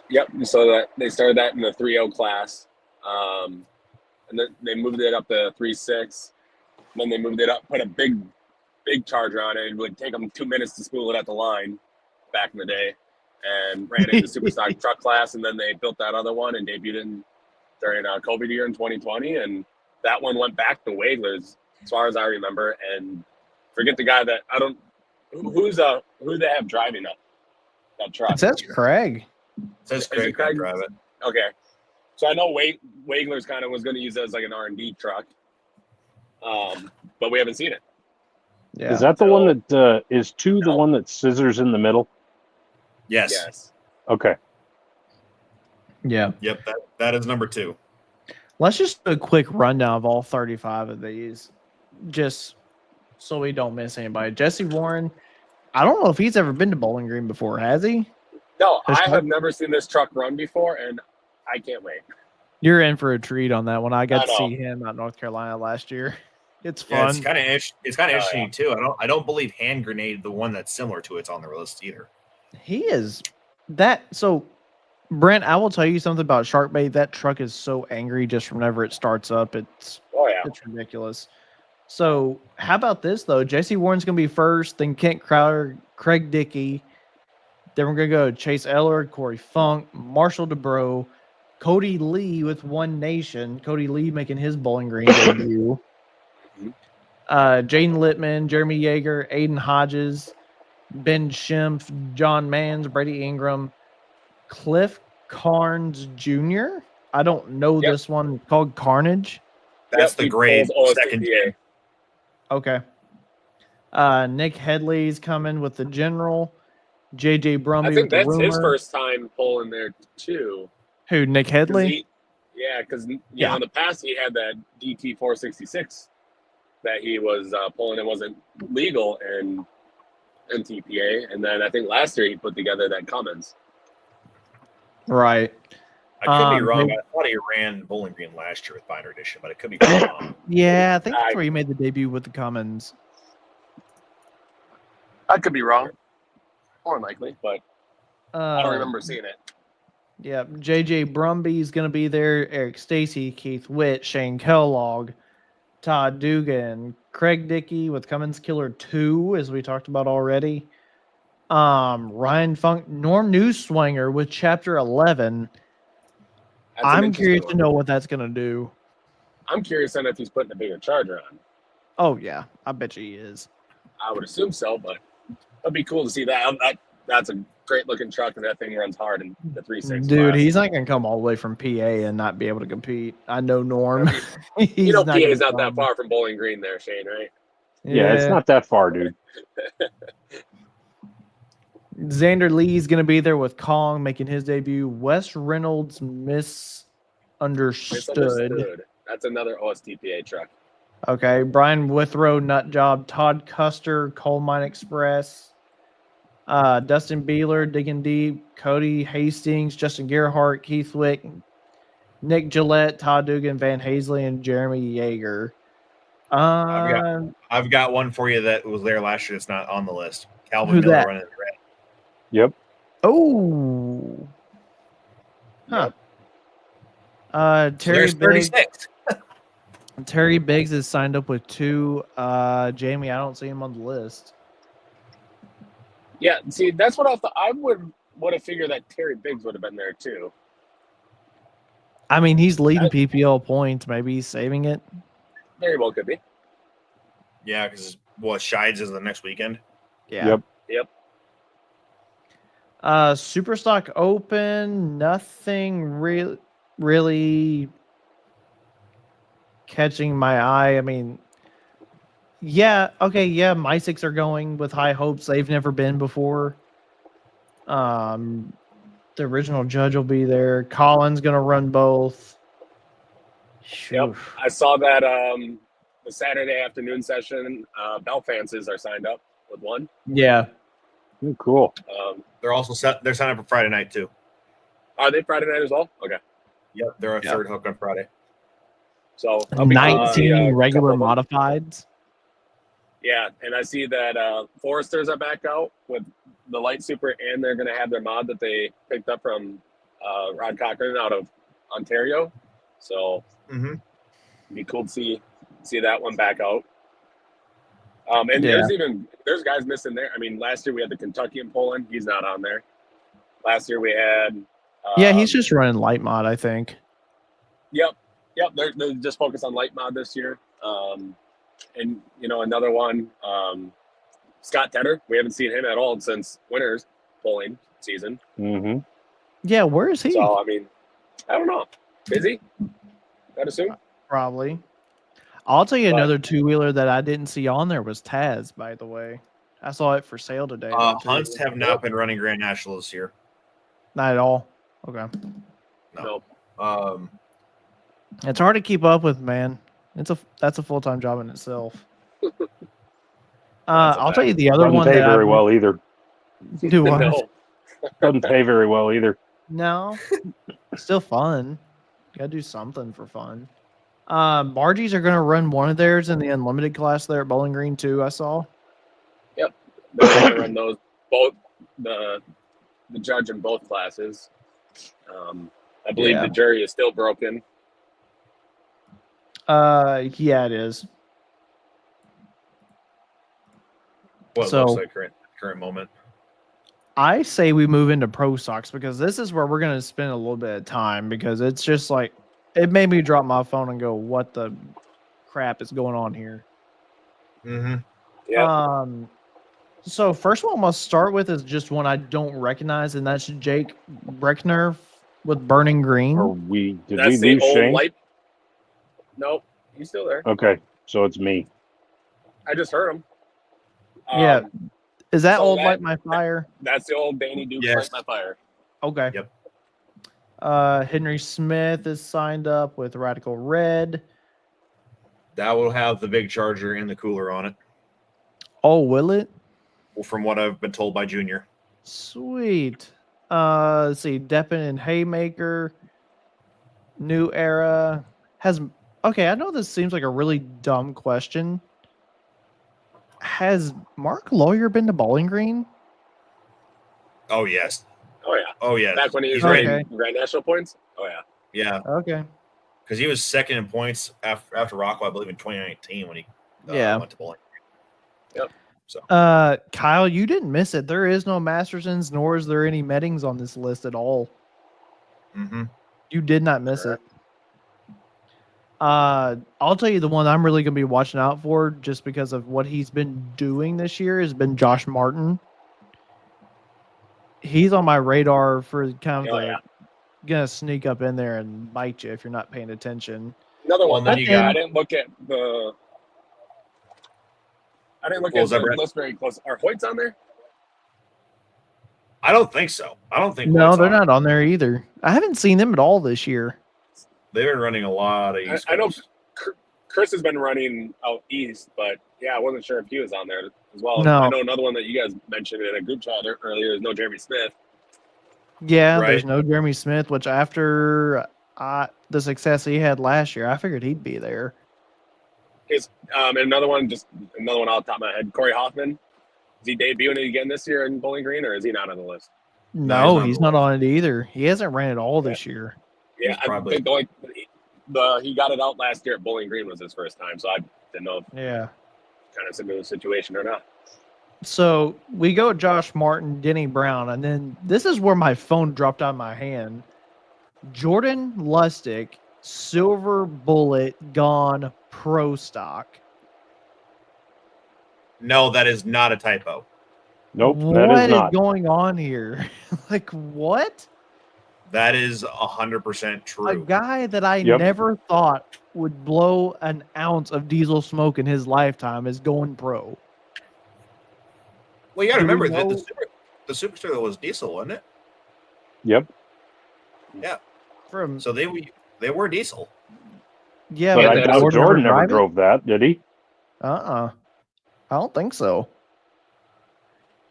Yep. So that they started that in the 3.0 class, and then they moved it up to 3.6. Then they moved it up, put a big charger on it. It would take them 2 minutes to spool it at the line back in the day, and ran it in the Superstock truck class. And then they built that other one and debuted it during COVID year in 2020. And that one went back to Wagler's, as far as I remember. And forget the guy that I don't who they have driving that truck. It says Craig. It says Is Craig it Craig? can drive it. Okay, so I know Wagler's kind of was going to use it as like an R&D truck, but we haven't seen it. Yeah. Is that the one that is the one that scissors in the middle? Yes. Okay. Yeah. Yep. That is number 2. Let's just do a quick rundown of all 35 of these, just so we don't miss anybody. Jesse Warren, I don't know if he's ever been to Bowling Green before, has he? No, I have never seen this truck run before, and I can't wait. You're in for a treat on that one. I got I to know. see him out in North Carolina last year. It's Yeah, fun. it's kind of interesting yeah. too. I don't believe Hand Grenade, the one that's similar to it's on the list either. He is that. So, Brent, I will tell you something about Shark Bait. That truck is so angry just whenever it starts up. It's ridiculous. So, how about this though? Jesse Warren's gonna be first, then Kent Crowder, Craig Dickey. Then we're gonna go Chase Eller, Corey Funk, Marshall DeBro, Cody Lee with One Nation. Cody Lee making his Bowling Green debut. Jaden Littman, Jeremy Yeager, Aiden Hodges, Ben Schimpf, John Mans, Brady Ingram, Cliff Carnes Jr. I don't know this one. It's called Carnage. That's the grade second gen. Okay. Nick Headley's coming with the General. JJ Brumby. I think with that's the his Rumor. first time pulling there too. Who? Nick Headley? Because in the past he had that DT 466 that he was pulling and wasn't legal in NTPA, and then I think last year he put together that Cummins. Right. I could be wrong. I thought he ran Bowling Green last year with Binder Edition, but it could be wrong. Yeah, I think that's where he made the debut with the Cummins. I could be wrong. More likely, but I don't Um, remember seeing it. Yeah, JJ Brumby's going to be there. Eric Stacy, Keith Witt, Shane Kellogg, Todd Dugan, Craig Dickey with Cummins Killer 2, as we talked about already. Ryan Funk, Norm Newswinger with Chapter 11. That's an I'm interesting curious to one. know what that's going to do. I'm curious on if he's putting a bigger charger on. Oh, yeah. I bet you he is. I would assume so, but it'd be cool to see that. That's a great looking truck, and that thing runs hard in the 3.6. Dude, class. he's not going to come all the way from PA and not be able to compete. I know Norm. You know, PA is gonna not that come. far from Bowling Green there, Shane, right? Yeah, it's not that far, dude. Xander Lee's going to be there with Kong making his debut. Wes Reynolds misunderstood. That's another OSTPA truck. Okay. Brian Withrow, Nutjob, Todd Custer, Coal Mine Express, Dustin Beeler, Digging Deep, Cody Hastings, Justin Gerhardt, Keith Wick, Nick Gillette, Todd Dugan, Van Hazley, and Jeremy Yeager. I've got one for you that was there last year that's not on the list. Calvin Who's Miller that? running in red. Yep. Oh. Huh. Terry There's Biggs. 36. Terry Biggs is signed up with 2. Jamie, I don't see him on the list. Yeah, see, that's what I thought. I would have figured that Terry Biggs would have been there too. I mean, he's leading PPL points. Maybe he's saving it. Very well could be. Yeah, because Shides is the next weekend. Yeah. Yep. Superstock Open, nothing really catching my eye. I mean, Mysics are going with high hopes. They've never been before. The original judge will be there. Colin's gonna run both. Yep. I saw that the Saturday afternoon session. Bell Fancies are signed up with one. Yeah. Ooh, cool. They're also they're signed up for Friday night too. Are they Friday night as well? Okay. Yep, they're a third hook on Friday. So 19 regular modifieds. Yeah, and I see that Foresters are back out with the Light Super, and they're going to have their mod that they picked up from Rod Cochran out of Ontario. So Mm-hmm. it'd be cool to see that one back out. And Yeah. there's guys missing there. I mean, last year we had the Kentuckian Poland. He's not on there. Last year we had. Yeah, he's just running light mod, I think. Yep. They're just focused on light mod this year. And another one, Scott Tedder. We haven't seen him at all since winter's polling season. Mm-hmm. Yeah, where is he? So I mean, I don't know. Busy, I'd assume. Probably. I'll tell you But- another two-wheeler that I didn't see on there was Taz, by the way. I saw it for sale today. Hunts have not been running Grand National this year. Not at all. Okay. No. It's hard to keep up with, man. That's a full-time job in itself. I'll tell you the other Doesn't one pay that very well either. Do what? No. Doesn't pay very well either. No. Still fun. Gotta do something for fun. Margie's are gonna run one of theirs in the unlimited class there at Bowling Green too, I saw. They're going to run those both the judge in both classes. I believe Yeah. the jury is still broken. Yeah, it is. What So- looks like current moment. I say we move into Pro Stocks because this is where we're gonna spend a little bit of time because it's just like it made me drop my phone and go, "What the crap is going on here?" Mm-hmm. Yeah. So first one I'm gonna start with is just one I don't recognize, and that's Jake Breckner with Burning Green. Did we That's the lose old Shane? light. Nope, he's still there. Okay, so it's me. I just heard him. Yeah. Is that so old that- Light My Fire? That's the old Danny Duke Yes. Light My Fire. Okay. Yep. Henry Smith is signed up with Radical Red. That will have the big charger and the cooler on it. Oh, will it? Well, from what I've been told by Junior. Sweet. Let's see. Deppin and Haymaker. New Era has. Okay, I know this seems like a really dumb question. Has Mark Lawyer been to Bowling Green? Oh yes. Oh yeah. Oh yes. Back when he was He's ready. running Grand National points. Oh yeah. Yeah, Okay. because he was second in points after Rockwell, I believe, in 2019 when he Yeah. went to bowling. Kyle, you didn't miss it. There is no Mastersons, nor is there any Mettings on this list at all. Mm-hmm. You did not miss it. I'll tell you the one I'm really going to be watching out for just because of what he's been doing this year has been Josh Martin. He's on my radar for kind of Oh, the, yeah. gonna sneak up in there and bite you if you're not paying attention. Another Well, one. then you got- I didn't look at the. I didn't look What at was that, the Brett? list very close. Are Hoyts on there? I don't think so. I don't think. No, White's they're on. not on there either. I haven't seen them at all this year. They've been running a lot of East I know Coast. Chris has been running out east, but yeah, I wasn't sure if he was on there as well. No. I know another one that you guys mentioned in a group chat earlier is no Jeremy Smith. Yeah, there's Right. no Jeremy Smith, which after the success he had last year, I figured he'd be there. And another one off the top of my head, Corey Hoffman. Is he debuting again this year in Bowling Green, or is he not on the list? No, he's he's not not on on it either. He hasn't ran at all this year. Yeah, He's I probably- think he got it out last year at Bowling Green was his first time, so I didn't know if Yeah. kind of similar situation or not. So we go Josh Martin, Denny Brown, and then this is where my phone dropped out of my hand. Jordan Lustig, Silver Bullet, gone pro stock. No, that is not a typo. Nope, What that is is not. going on here? Like what? That is 100% A true. guy that I Yep. never thought would blow an ounce of diesel smoke in his lifetime is going pro. Well, you got to Do we remember that know- the Superstar was diesel, wasn't it? Yep, From So they were diesel. yeah, but I that doubt Jordan never drive it? drove that, did he? I don't think so.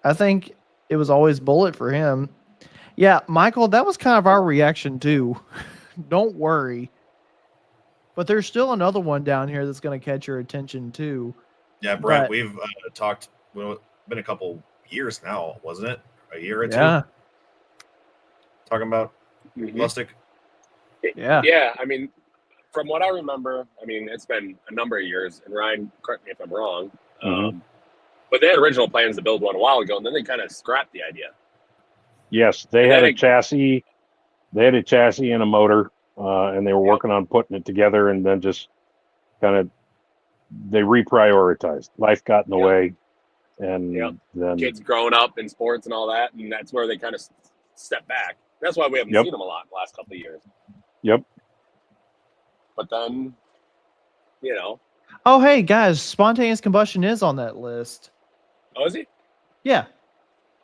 I think it was always bullet for him. Yeah, Michael, that was kind of our reaction too. Don't worry. But there's still another one down here that's going to catch your attention too. Yeah, Brett, But- we've talked. Well, been a couple years now, wasn't it? A year or two Yeah. talking about Lustig. Yeah. Yeah, I mean, from what I remember, I mean, it's been a number of years, and Ryan, correct me if I'm wrong, but they had original plans to build one a while ago, and then they kind of scrapped the idea. Yes, they And had then a chassis. They had a chassis and a motor, and they were working on putting it together, and then just kind of they reprioritized. Life got in the way, and then Kids growing up in sports and all that, and that's where they kind of step back. That's why we haven't seen them a lot in the last couple of years. Yep. But then, you know. Oh, hey, guys, spontaneous combustion is on that list. Oh, is he? Yeah.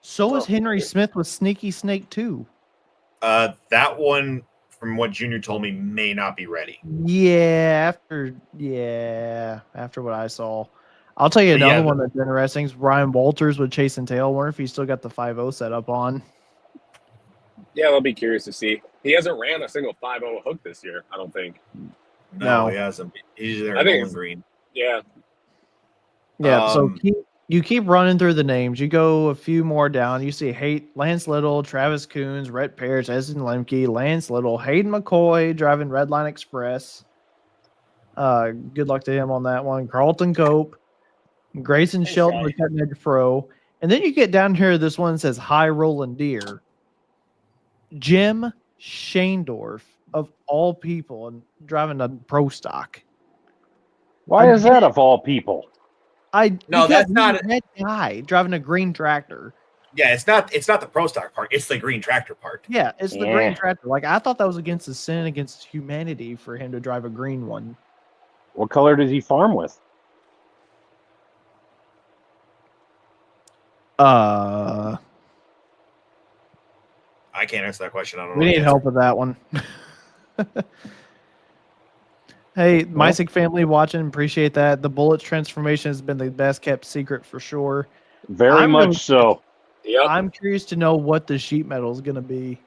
So is Oh, Henry okay. Smith with Sneaky Snake 2. That one, from what Junior told me, may not be ready. Yeah, after what I saw. I'll tell you But another yeah, one that's interesting is Ryan Walters with Chase and Tail. I wonder if he's still got the 5.0 set up on. Yeah, I'll be curious to see. He hasn't ran a single 5.0 hook this year, I don't think. No. He hasn't. He's there I think Bowling Green. Yeah. Yeah, so Um, you keep running through the names. You go a few more down. You see Lance Little, Travis Coons, Rhett Parrish, Essen Lemke, Lance Little, Hayden McCoy driving Redline Express. Good luck to him on that one. Carlton Cope, Grayson Thanks, Shelton Charlie. with Cutting Edge Pro. And then you get down here, this one says High Rolling Deer. Jim Shaindorf, of all people, and driving a pro stock. why is that of all people? No, Because that's he's not a red guy driving a green tractor. Yeah, it's not the pro stock part. It's the green tractor part. Yeah, it's the Yeah. green tractor. Like, I thought that was against the sin against humanity for him to drive a green one. What color does he farm with? I can't answer that question. I don't know. We the need answer. help with that one. Hey, Mysick family watching, appreciate that. The Bullets transformation has been the best kept secret for sure. Very I'm much really- so. Yep. I'm curious to know what the sheet metal is going to be.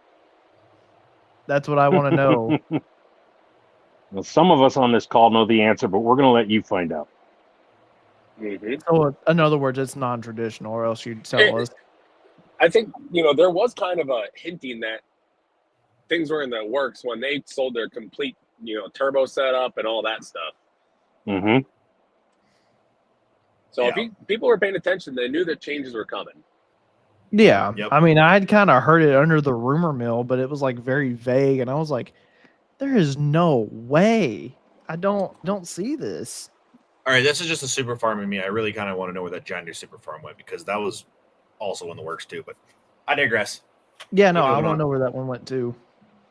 That's what I want to know. Well, some of us on this call know the answer, but we're going to let you find out. So, in other words, it's non-traditional, or else you'd tell us. I think, there was kind of a hinting that things were in the works when they sold their complete, turbo setup and all that stuff. Mm-hmm. So if people were paying attention, they knew that changes were coming. Yeah. Yep. I mean, I'd kind of heard it under the rumor mill, but it was like very vague, and I was like, there is no way. I don't see this. All right, this is just a super farm in me. I really kind of want to know where that John Deere super farm went because that was also in the works too. But I digress. Yeah, no, I Moving want on. to know where that one went to.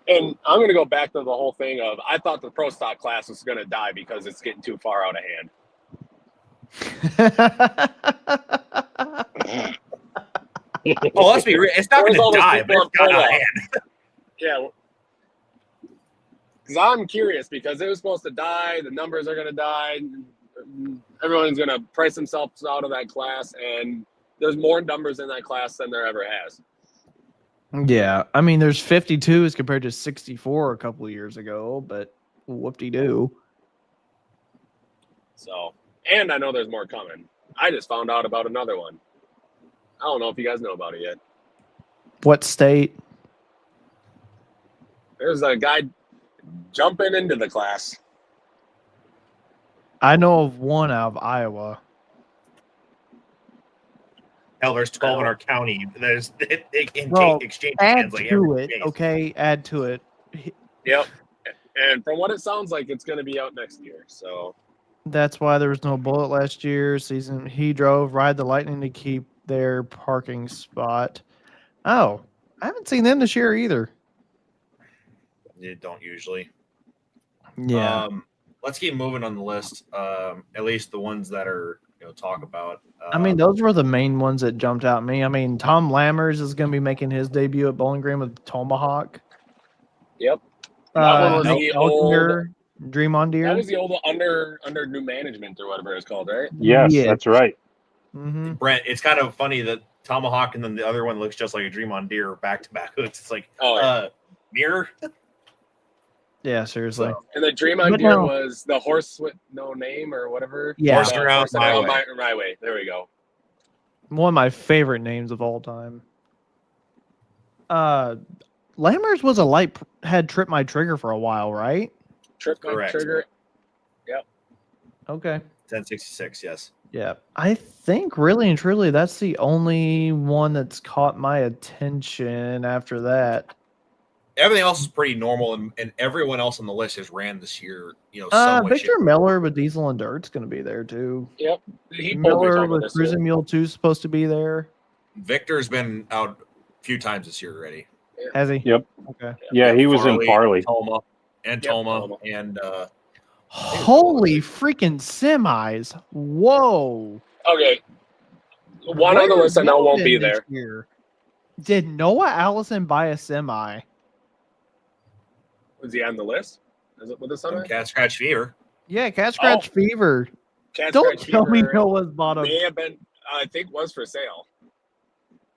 And I'm going to go back to the whole thing of I thought the pro stock class was going to die because it's getting too far out of hand. Oh, let's be real. It's not going Where's all to those die, people but it's got on out of pull-off? hand. Yeah. Because I'm curious because it was supposed to die. The numbers are going to die. Everyone's going to price themselves out of that class. And there's more numbers in that class than there ever has. Yeah, I mean, there's 52 as compared to 64 a couple of years ago, but whoop-de-doo. So, and I know there's more coming. I just found out about another one. I don't know if you guys know about it yet. What state? There's a guy jumping into the class. I know of one out of Iowa. Hell, there's 12 in our county. There's Well, exchange Add hands like to every it, day. okay? Add to it. Yep. And from what it sounds like, it's going to be out next year. So, That's why there was no bullet last year. Season he drove Ride the Lightning to keep their parking spot. Oh, I haven't seen them this year either. You don't usually. Yeah. Let's keep moving on the list. At least the ones that are talk about. I mean, those were the main ones that jumped out at me. I mean, Tom Lammers is going to be making his debut at Bowling Green with Tomahawk. yep. That one was El- the Elkinder, Dream on Deer. That was the old under new management or whatever it's called, right? Yes, Yeah. that's right. Mm-hmm. Brent, it's kind of funny that Tomahawk and then the other one looks just like a Dream on Deer back to back hooks. It's like, mirror. Yeah, seriously. So, And the Dream on But Deer no. was the horse with no name or whatever. Yeah. Horse around my way. My way. There we go. One of my favorite names of all time. Lammers was had tripped my trigger for a while, right? Trip my Correct. trigger. Okay. 1066, yes. Yeah. I think really and truly that's the only one that's caught my attention after that. Everything else is pretty normal, and everyone else on the list has ran this year. Some way, Victor shape, or Miller with Diesel and Dirt's going to be there too. Yep. He pulled me Miller trouble with this year. Cruising Mule 2 is supposed to be there. Victor's been out a few times this year already. Has he? Yep. Okay. Yeah, he was in Farley. Toma, Toma. and Holy freaking semis. Whoa. Okay. One on the list I know won't be there. Year? Did Noah Allison buy a semi? Was he on the list? Is it with the semi? Cat Scratch Fever. Yeah, Cat Scratch Fever. Cat Don't Scratch tell me Fever Noah's bought a. may have been, I think, was for sale.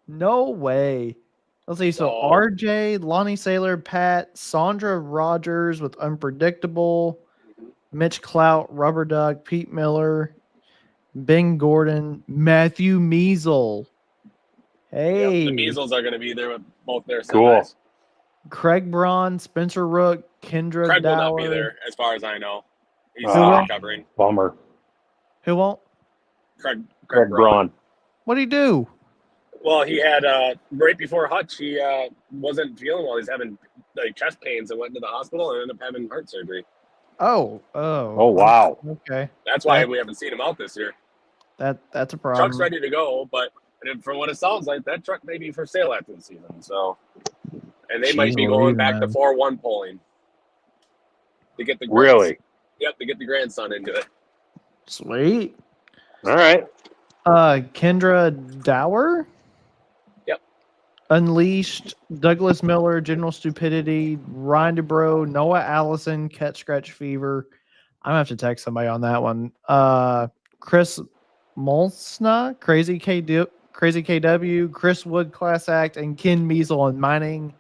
No way. Let's see. So Oh. RJ, Lonnie Saylor, Pat, Sandra Rogers with Unpredictable, Mitch Clout, Rubber Duck, Pete Miller, Ben Gordon, Matthew Measle. Hey. Yep, the measles are going to be there with both their semis. Cool. Craig Braun, Spencer Rook, Kendra Craig will Dower. not be there, as far as I know. He's Ah. still recovering. Bummer. Who won't? Craig Greg Braun. What'd he do? Well, he had right before Hutch, he wasn't feeling well. He's having like chest pains and went into the hospital and ended up having heart surgery. Oh. Oh, wow. Okay. That's why we haven't seen him out this year. That's a problem. Truck's ready to go, but from what it sounds like, that truck may be for sale after the season. So, and they might be Jeez going Louise, back to man. 4-1 polling to get the Really? Yep, to get the grandson into it. Sweet. All right. Kendra Dower. Yep. Unleashed, Douglas Miller, General Stupidity, Ryan DeBro, Noah Allison, Cat Scratch Fever. I'm gonna have to text somebody on that one. Chris Molsna, Crazy KW, Chris Wood, Class Act, and Ken Measle on Mining.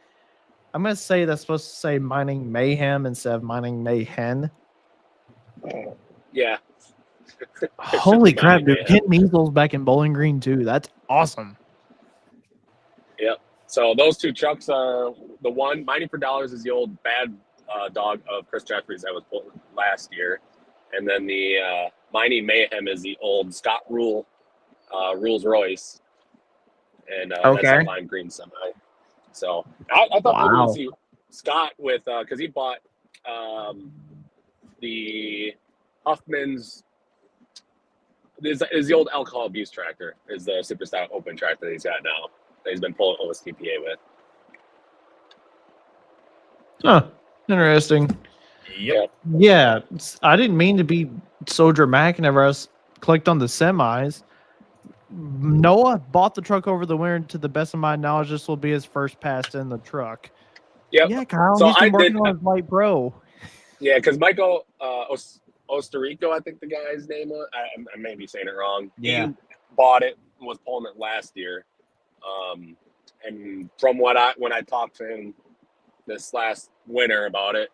I'm gonna say that's supposed to say Mining Mayhem instead of Mining Mayhem. Yeah. Holy crap, Mining dude! Mayhem. Ken Measle's back in Bowling Green too. That's awesome. Yep. So those two trucks are the one. Mining for Dollars is the old bad dog of Chris Jeffries that was pulled last year, and then the Mining Mayhem is the old Scott Rule Rolls Royce, and Okay. that's a lime green semi. So I thought maybe Wow. we'd see Scott with because he bought the Huffman's. Is the old alcohol abuse tractor is the super stout open tractor that he's got now that he's been pulling OSTPA with. Huh. Interesting. Yep. Yeah, I didn't mean to be so dramatic whenever I clicked on the semis. Noah bought the truck over the winter. To the best of my knowledge, this will be his first pass in the truck. Yep. Yeah, Kyle, So he's been I working did- on his light bro. Yeah, because Michael Osterico, I think the guy's name was. I may be saying it wrong. Yeah. He bought it and was pulling it last year. And from when I talked to him this last winter about it,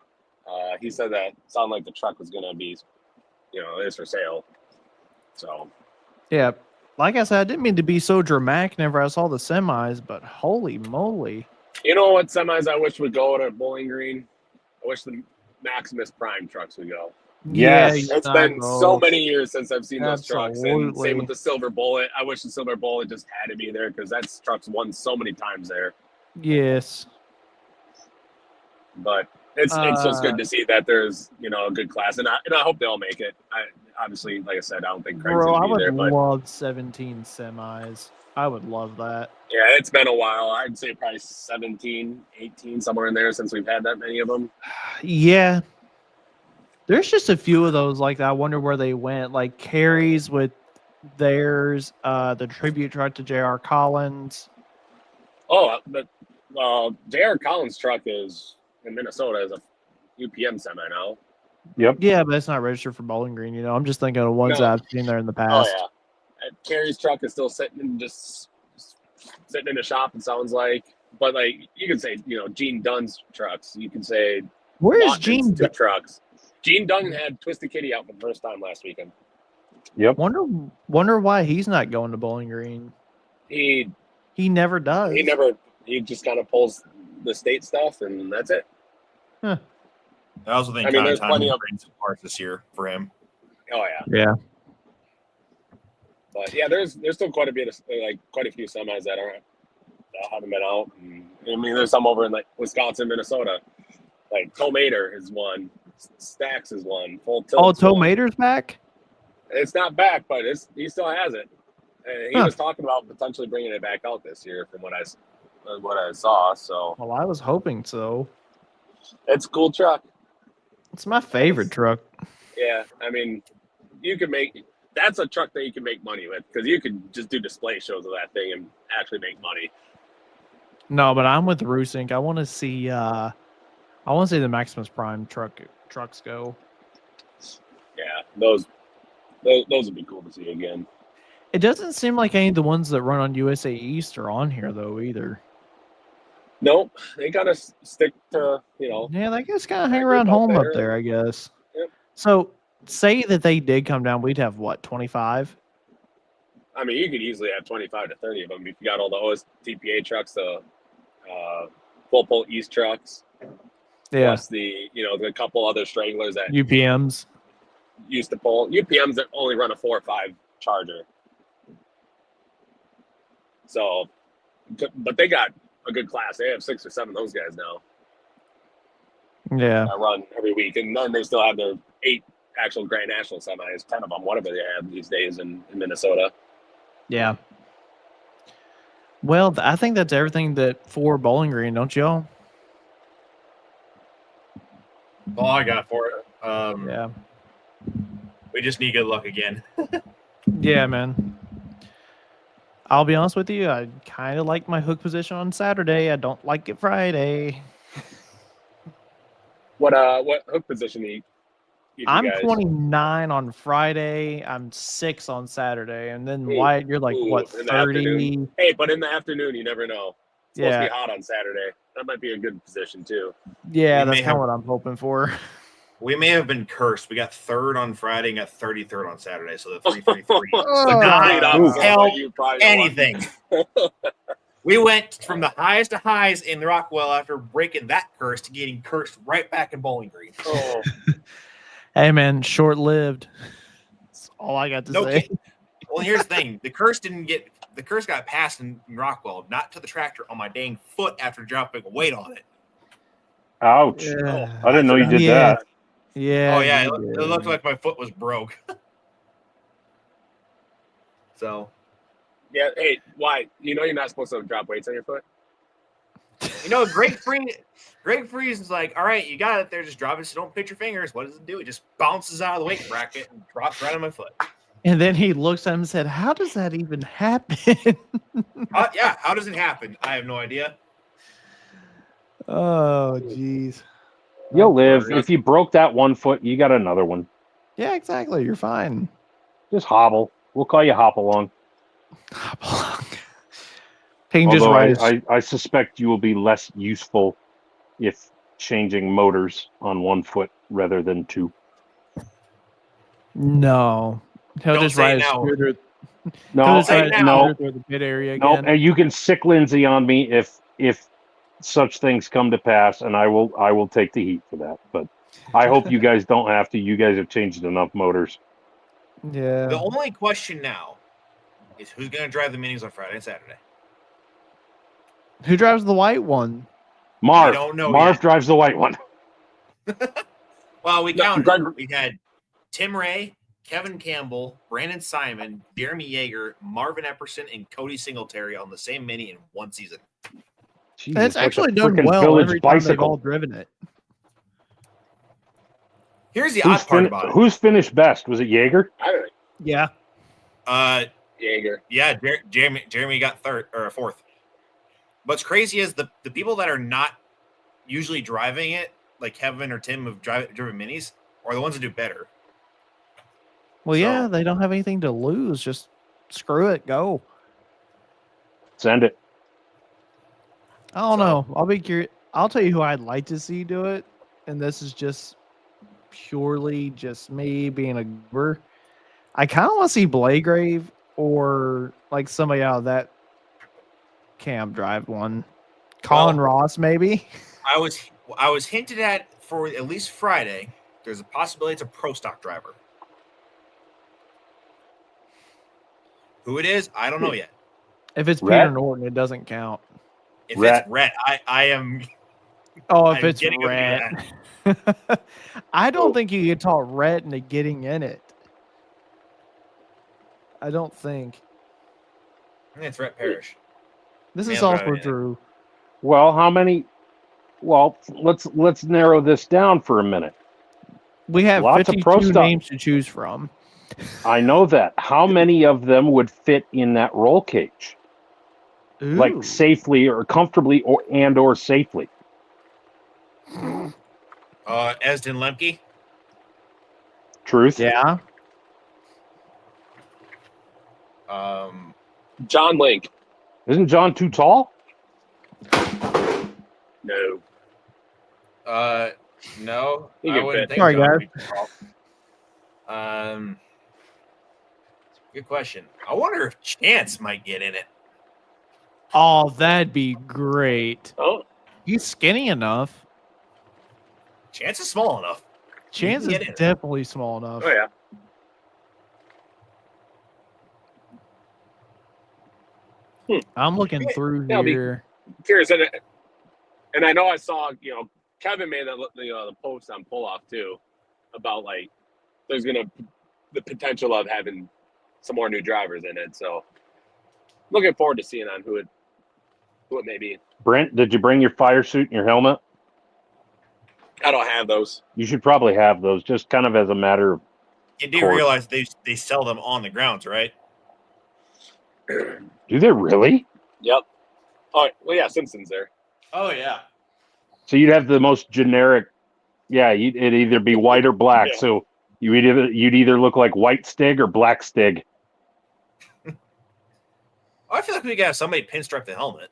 he said that it sounded like the truck was going to be, it is for sale. So, Yeah, like I said, I didn't mean to be so dramatic whenever I saw the semis, but holy moly. you know what semis I wish would go to Bowling Green? I wish the Maximus Prime trucks would go. Yes. you It's and been I so both. many years since I've seen those trucks. And Absolutely. same with the Silver Bullet. I wish the Silver Bullet just had to be there because that truck's won so many times there. Yes. But it's just good to see that there's a good class, and I hope they all make it. Obviously, like I said, I don't think Craig's Bro, I gonna be would there, but love 17 semis. I would love that. yeah, it's been a while. I'd say probably 17, 18, somewhere in there since we've had that many of them. Yeah. There's just a few of those like that. I wonder where they went. Like Carrie's with theirs, the tribute truck to J.R. Collins. Oh, but J.R. Collins' truck is in Minnesota as a UPM semi now. Yeah, but it's not registered for Bowling Green. I'm just thinking of ones No. that I've seen there in the Oh past. yeah, and Carrie's truck is still sitting in the shop. It sounds like, but like you can say, Gene Dunn's trucks. You can say Where is Watkins' Gene? two trucks. Gene Dunn had Twisted Kitty out for the first time last weekend. Yep. Wonder why he's not going to Bowling Green. He He never does. he just kind of pulls the state stuff, and that's it. I also think there's plenty of parts this year for him. Oh yeah, Yeah. but yeah, there's still quite a few semis that haven't been out. And, I mean, there's some over in like Wisconsin, Minnesota. Like Tomater is one, Stacks is one, Full Tilt. Oh, Tomater's back. It's not back, but he still has it. And he was talking about potentially bringing it back out this year, from what I saw. So, Well, I was hoping so. It's a cool truck. It's my favorite truck. Yeah, I mean, that's a truck that you can make money with, because you could just do display shows of that thing and actually make money. No, but I'm with Rusink. I want to see the Maximus Prime trucks go. Yeah, those would be cool to see again. It doesn't seem like any of the ones that run on USA East are on here though either. Nope, they kind of stick to, Yeah, they just kind of hang around home up there, I guess. Yep. So, say that they did come down, we'd have what, 25? I mean, you could easily have 25 to 30 of them if you got all the OSTPA trucks, the full pull East trucks, plus the couple other stragglers that UPMs used to pull UPMs that only run a 4 or 5 charger. So, but they got a good class. They have 6 or 7 of those guys now. Yeah. That run every week, and then they still have their 8 actual Grand National semis, 10 of them, whatever they have these days in Minnesota. Yeah. Well, I think that's everything for Bowling Green, don't y'all? All I got for it. Yeah. We just need good luck again. Yeah, man. I'll be honest with you. I kind of like my hook position on Saturday. I don't like it Friday. What hook position do you I'm guys? 29 on Friday. I'm 6 on Saturday, and then Wyatt, you're like what, 30? Hey, but in the afternoon, you never know. It's supposed to be hot on Saturday. That might be a good position too. Yeah, that's kind of what I'm hoping for. We may have been cursed. We got 3rd on Friday and got 33rd on Saturday. So the 333 anything. We went from the highest to highs in Rockwell after breaking that curse to getting cursed right back in Bowling Green. Oh. Hey, man, short-lived. That's all I got to say. Well, here's the thing. The curse got passed in Rockwell, not to the tractor, on my dang foot after dropping weight on it. Ouch. Yeah. I didn't know you did that. Yeah. Oh, yeah. It looked like my foot was broke. So. Yeah. Hey, why? You're not supposed to drop weights on your foot? Greg Freeze is like, all right, you got it there. Just drop it so don't pinch your fingers. What does it do? It just bounces out of the weight bracket and drops right on my foot. And then he looks at him and said, how does that even happen? Yeah, how does it happen? I have no idea. Oh, jeez. You'll live. If you broke that one foot, you got another one. Yeah, exactly. You're fine. Just hobble. We'll call you Hop Along. Hop along. He can just ride I suspect you will be less useful if changing motors on one foot rather than 2. No. He'll Don't just say ride a now. scooter. No, Through the pit area again. And you can sick Lindsay on me if such things come to pass, and I will take the heat for that. But I hope you guys don't have to. You guys have changed enough motors. Yeah. The only question now is who's going to drive the minis on Friday and Saturday. Who drives the white one? Marv. I don't know Marv yet. drives the white one. Well, we counted. We had Tim Ray, Kevin Campbell, Brandon Simon, Jeremy Yeager, Marvin Epperson, and Cody Singletary on the same mini in one season. Jesus, It's like actually a done frickin' well village every time they've bicycle. all driven it. Here's the odd part about it. Who's finished best? Was it Jaeger? I don't know. Yeah. Jaeger. Yeah, Jeremy got 3rd or 4th. What's crazy is the people that are not usually driving it, like Kevin or Tim have driven minis, are the ones that do better. Well, yeah, they don't have anything to lose. Just screw it. Go. Send it. I don't know. I'll be curious. I'll tell you who I'd like to see do it. And this is just purely just me being a goober. I kind of want to see Blagrave or like somebody out of that camp drive one. Colin Well- Ross, maybe. I was hinted at for at least Friday. There's a possibility it's a pro stock driver. Who it is, I don't know yet. If it's Rhett? Peter Norton, it doesn't count. If Rhett. it's Rhett, I am. Oh, if I'm it's getting Rhett. that. I don't think you can talk Rhett into getting in it. I don't think. I think it's Rhett Parrish. This Yeah, is that's all what I for mean. Drew. Well, how many? Well, let's narrow this down for a minute. We have Lots of pro 52 stuff. names to choose from. I know that. How many of them would fit in that roll cage, Ooh. like safely or comfortably, or safely? Esden Lemke. Truth. Yeah. John Link. Isn't John too tall? No. No, He I can wouldn't fit. think Sorry, John guys. would be tall. Good question. I wonder if Chance might get in it. Oh, that'd be great. Oh, He's skinny enough. Chance is small enough. Chance can is get in it. definitely small enough. oh yeah. I'm looking through That'll be- here. Curious, and I know I saw Kevin made the post on Pull Off too about like there's the potential of having some more new drivers in it. So looking forward to seeing on who it may be. Brent, did you bring your fire suit and your helmet? I don't have those. You should probably have those, just kind of as a matter of. You do course. realize they sell them on the grounds, right? Do they really? Yep. Oh well, yeah, Simpson's there. Oh yeah. So you'd have the most generic. Yeah, it'd either be white or black. Yeah. So you'd either look like White Stig or Black Stig. I feel like we got somebody pinstripe the helmet.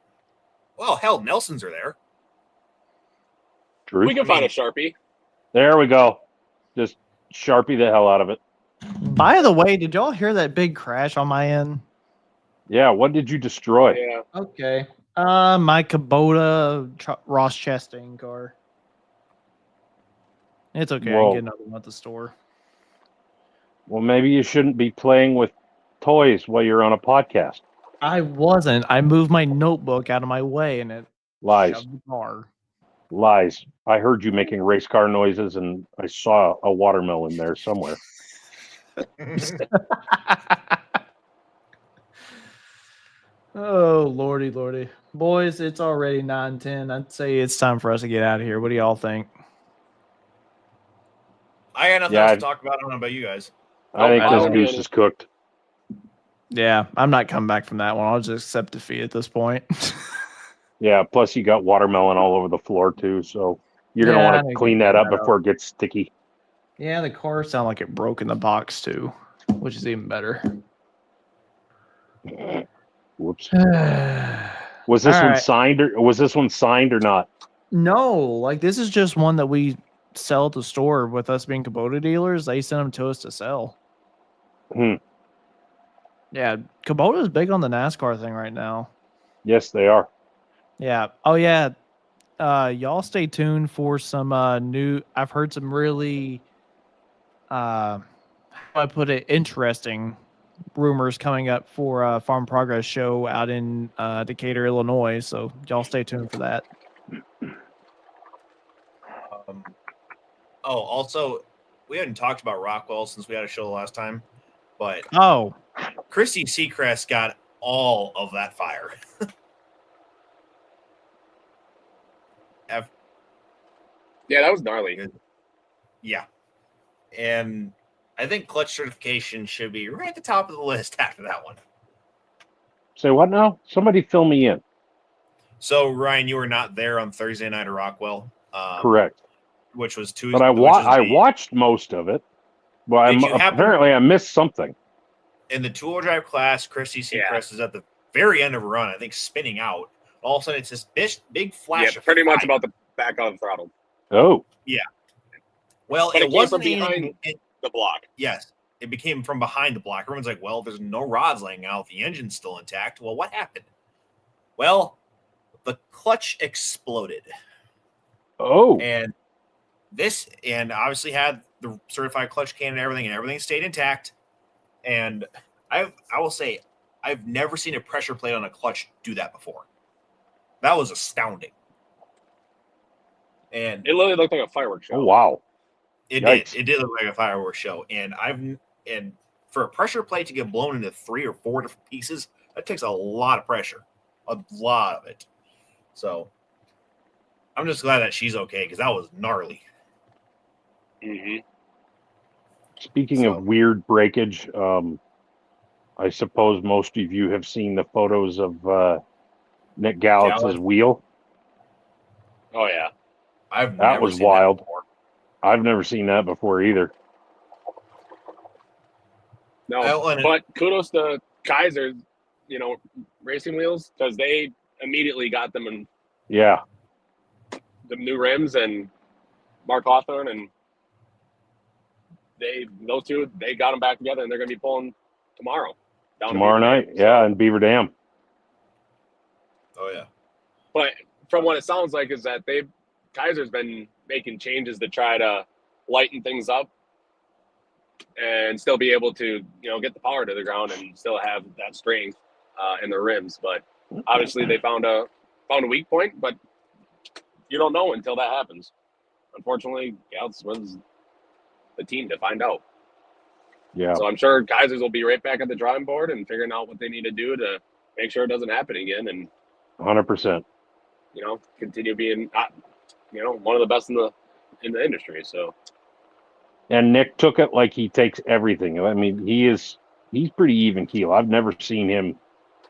Well, hell, Nelson's are there. Truth. We can find a Sharpie. There we go. Just Sharpie the hell out of it. By the way, did y'all hear that big crash on my end? Yeah. What did you destroy? Yeah. Okay. My Kubota Ross Chastain car. It's okay. I Whoa. can get another one at the store. Well, maybe you shouldn't be playing with toys while you're on a podcast. I wasn't. I moved my notebook out of my way and it Lies. shoved the car. Lies. I heard you making race car noises, and I saw a watermelon there somewhere. Oh, lordy, lordy. Boys, it's already 9:10. I'd say it's time for us to get out of here. What do y'all think? I got nothing Yeah, else I- to talk about. I don't know about you guys. I think I this don't goose is cooked. Yeah, I'm not coming back from that one. I'll just accept defeat at this point. Yeah. Plus, you got watermelon all over the floor too, so you're gonna Yeah, I want need to to clean get that up that up. before it gets sticky. Yeah, the car sounded like it broke in the box too, which is even better. Whoops. Was this All one right. signed or not? No, like this is just one that we sell at the store with us being Kubota dealers. They send them to us to sell. Hmm. Yeah, Kubota is big on the NASCAR thing right now. Yes, they are. Yeah. Oh yeah. Y'all stay tuned for some new. I've heard some really, how do I put it, interesting rumors coming up for Farm Progress show out in Decatur, Illinois. So y'all stay tuned for that. Also, we hadn't talked about Rockwell since we had a show the last time, but Oh, Christy Seacrest got all of that fire. Yeah, that was gnarly. Yeah. And I think clutch certification should be right at the top of the list after that one. Say what now? Somebody fill me in. So, Ryan, you were not there on Thursday night at Rockwell. Correct. Which was Tuesday. But I watched most of it. Well, Did you happen- apparently I missed something. In the two-wheel drive class, Christy Seacrest Yeah. is at the very end of a run, I think, spinning out. All of a sudden, it's this big flash. Yeah, of pretty much fire. about the back on the throttle. Oh, Well, But it it came wasn't from behind. anything. The block. Yes, it became from behind the block. Everyone's like, "Well, there's no rods laying out. The engine's still intact." Well, what happened? Well, the clutch exploded. Oh, And obviously had the certified clutch can and everything stayed intact. And I will say, I've never seen a pressure plate on a clutch do that before. That was astounding. And It literally looked like a fireworks show. oh wow. it Yikes. did. It did look like a fireworks show. And for a pressure plate to get blown into 3 or 4 different pieces, that takes a lot of pressure. A lot of it. So I'm just glad that she's okay, because that was gnarly. Mm-hmm. Speaking of weird breakage, I suppose most of you have seen the photos of Nick Gallups' wheel. Oh yeah, That was wild. I've never seen that before either. No, but kudos to Kaiser, racing wheels, because they immediately got them in Yeah, the new rims, and Mark Hawthorne, and those two got them back together, and they're going to be pulling tomorrow. tomorrow night. Yeah, in Beaver Dam. Oh yeah. But from what it sounds like is that Kaiser's been making changes to try to lighten things up and still be able to, get the power to the ground and still have that strength in the rims. But obviously they found a weak point, but you don't know until that happens. Unfortunately, Gallups was the team to find out. Yeah. So I'm sure Kaiser's will be right back at the drawing board and figuring out what they need to do to make sure it doesn't happen again, and 100%. continue being one of the best in the industry. So, And Nick took it like he takes everything. I mean, he's pretty even keel. I've never seen him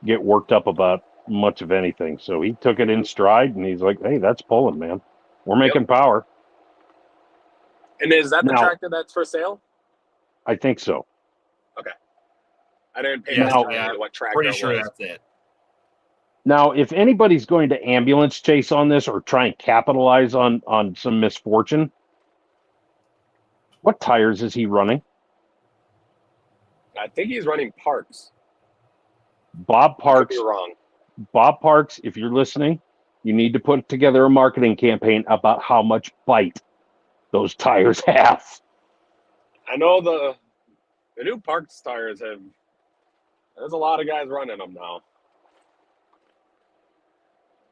get worked up about much of anything. So he took it in stride, and he's like, "Hey, that's pulling, man. We're making power." And is that the Now, tractor that's for sale? I think so. Okay. I didn't pay Yeah, attention to what tractor pretty it sure was. that's it. Now, if anybody's going to ambulance chase on this or try and capitalize on some misfortune, what tires is he running? I think he's running Parks. Bob Parks. Could be wrong. Bob Parks, if you're listening, you need to put together a marketing campaign about how much bite those tires have. I know the new Parks tires there's a lot of guys running them now.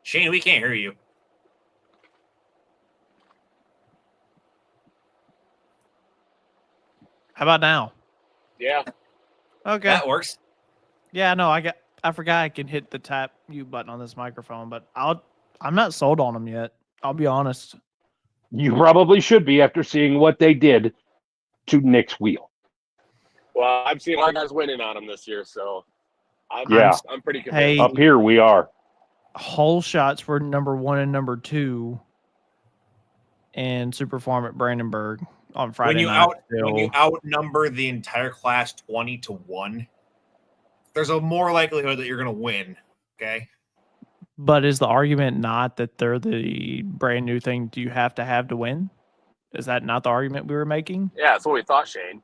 Shane, we can't hear you. How about now? Yeah. Okay. That works. Yeah, no, I forgot I can hit the tap mute button on this microphone, but I'm not sold on them yet. I'll be honest. You probably should be after seeing what they did to Nick's wheel. Well, I've seen a lot of guys winning on them this year, so I'm pretty convinced. Hey, Up here we are. whole shots were number 1 and number 2 in Super Farm at Brandenburg on Friday night. When you outnumber the entire class 20-1, there's a more likelihood that you're going to win. Okay. But is the argument not that they're the brand new thing do you have to win? Is that not the argument we were making? Yeah, that's what we thought, Shane.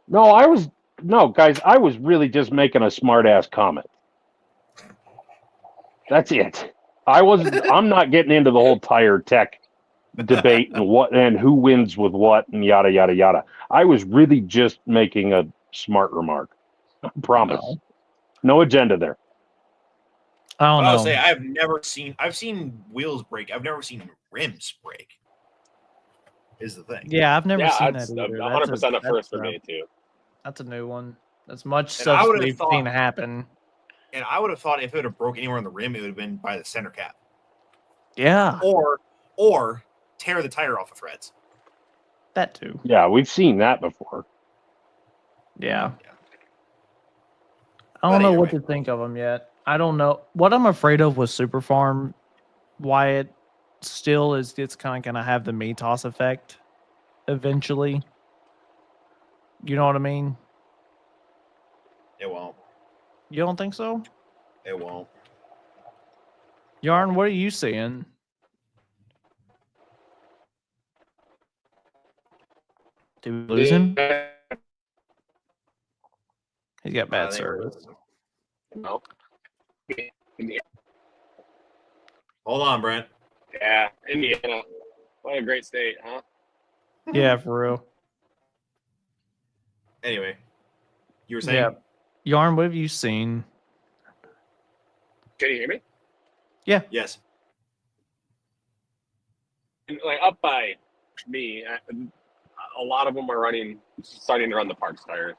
No, guys, I was really just making a smart ass comment. That's it. I'm not getting into the whole tire tech debate and who wins with what and yada yada yada. I was really just making a smart remark. I promise. No agenda there. I don't know. I'll say I've seen wheels break. I've never seen rims break. Is the thing. Yeah, I've never seen that that's either. 100% a first for me too. That's a new one. That's much stuff we've seen happen. And I would have thought if it would have broke anywhere on the rim, it would have been by the center cap. Yeah. Or tear the tire off the threads. That too. Yeah, we've seen that before. Yeah. I don't know what to think of them yet. I don't know. What I'm afraid of with Super Farm, why it still is, it's kind of going to have the Mitas effect eventually. You know what I mean? It won't. You don't think so? It won't. Yarn, what are you seeing? Did we lose him? He's got bad service. No. Indiana. Hold on, Brent. Yeah, Indiana. What a great state, huh? Yeah, for real. Anyway, you were saying? Yeah. Yarn, what have you seen? Can you hear me? Yes. And, like up by me, a lot of them are starting to run the parks tires.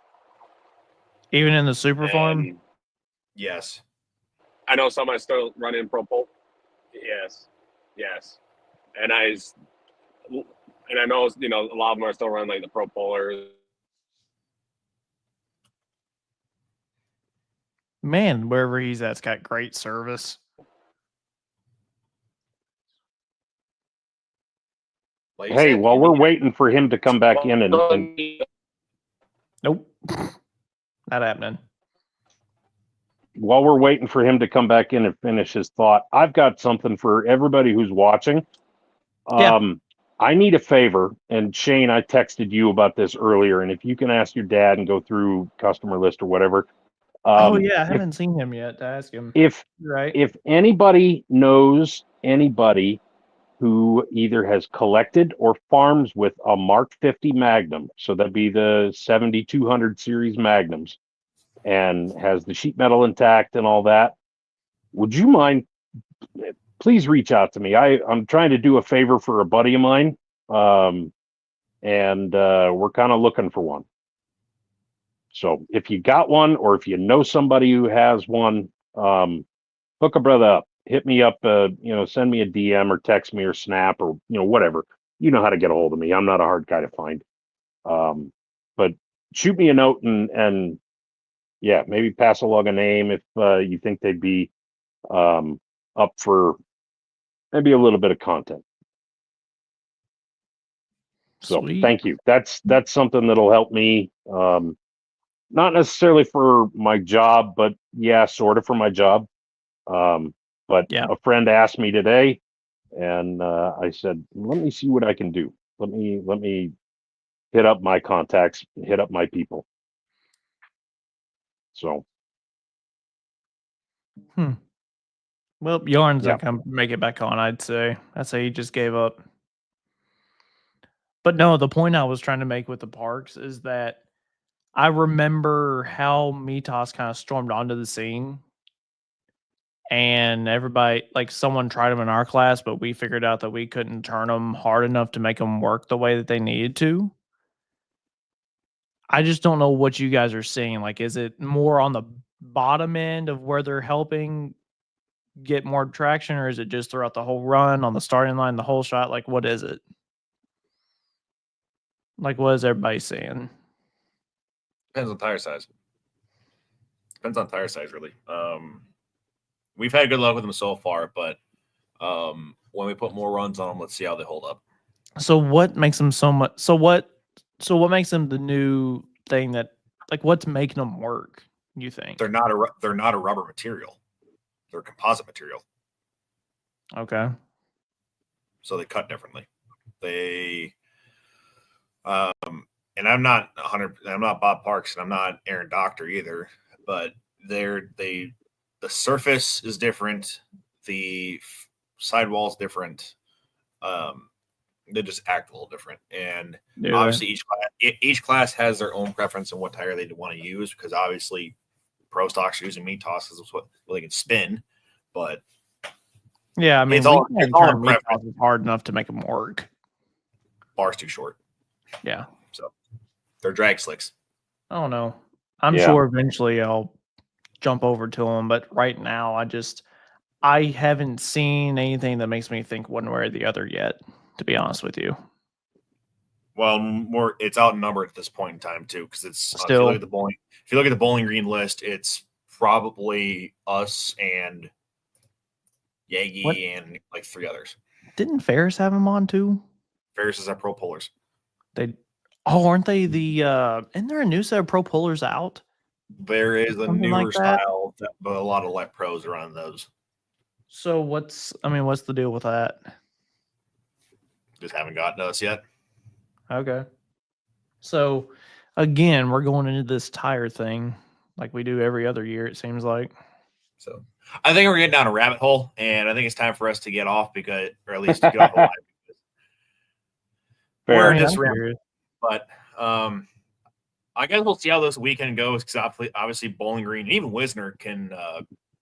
Even in the super farm? And Yes. I know some are still running Pro Pole. Yes. And I know, you know, a lot of them are still running like the Pro Polars. Man, wherever he's at's got great service. Like you Hey, said, while we're waiting for him to come back in and Nope. Not happening. while we're waiting for him to come back in and finish his thought, I've got something for everybody who's watching. Yeah. I need a favor, and Shane, I texted you about this earlier, and if you can ask your dad and go through customer list or whatever. Oh yeah, I haven't seen him yet to ask him. If Right. if anybody knows anybody who either has collected or farms with a Mark 50 Magnum, so that'd be the 7200 series Magnums, and has the sheet metal intact and all that, would you mind? Please reach out to me. I'm trying to do a favor for a buddy of mine, and we're kind of looking for one. So if you got one, or if you know somebody who has one, hook a brother up. Hit me up. Send me a DM or text me or snap or whatever. You know how to get a hold of me. I'm not a hard guy to find. But shoot me a note and yeah, maybe pass along a name if you think they'd be up for maybe a little bit of content. So Sweet. thank you. That's something that'll help me. Not necessarily for my job, but yeah, sort of for my job. But Yeah. a friend asked me today, and I said, let me see what I can do. Let me hit up my contacts, hit up my people. So Well, Yarn's Yeah. not gonna make it back on, I'd say. I'd say he just gave up. But no, the point I was trying to make with the parks is that I remember how Mitas kind of stormed onto the scene. And everybody, like someone tried them in our class, but we figured out that we couldn't turn them hard enough to make them work the way that they needed to. I just don't know what you guys are seeing. Like, is it more on the bottom end of where they're helping get more traction, or is it just throughout the whole run, on the starting line, the whole shot? Like, what is it? Like, what is everybody saying? Depends on tire size. Really. We've had good luck with them so far, but when we put more runs on them, let's see how they hold up. So what makes them so much? So what makes them the new thing that, like, what's making them work? You think They're not a rubber material. They're a composite material. Okay. So they cut differently. They, and I'm not Bob Parks, and I'm not Aaron Doctor either, but the surface is different. The sidewall is different. They just act a little different. And obviously each class has their own preference on what tire they want to use, because obviously pro stocks are using Mitas is what they can spin. But yeah, I mean, it's all Mitas hard enough to make them work. Bar's too short. Yeah. So they're drag slicks. I don't know. I'm sure eventually I'll jump over to them, but right now I haven't seen anything that makes me think one way or the other yet, to be honest with you. Well, it's outnumbered at this point in time too, because it's Still, if you look at the Bowling Green list, it's probably us and Yagi and like three others. Didn't Ferris have them on too? Ferris is our pro pullers. Aren't they isn't there a new set of pro pullers out? There is a Something newer like that? style, but a lot of light pros are on those. So what's the deal with that? Just haven't gotten to us yet. Okay. So again, we're going into this tire thing like we do every other year, it seems like. So I think we're getting down a rabbit hole, and I think it's time for us to get off or at least to get off the line. Fair. We're Yeah, just I'm curious. but I guess we'll see how this weekend goes because obviously Bowling Green and even Wisner can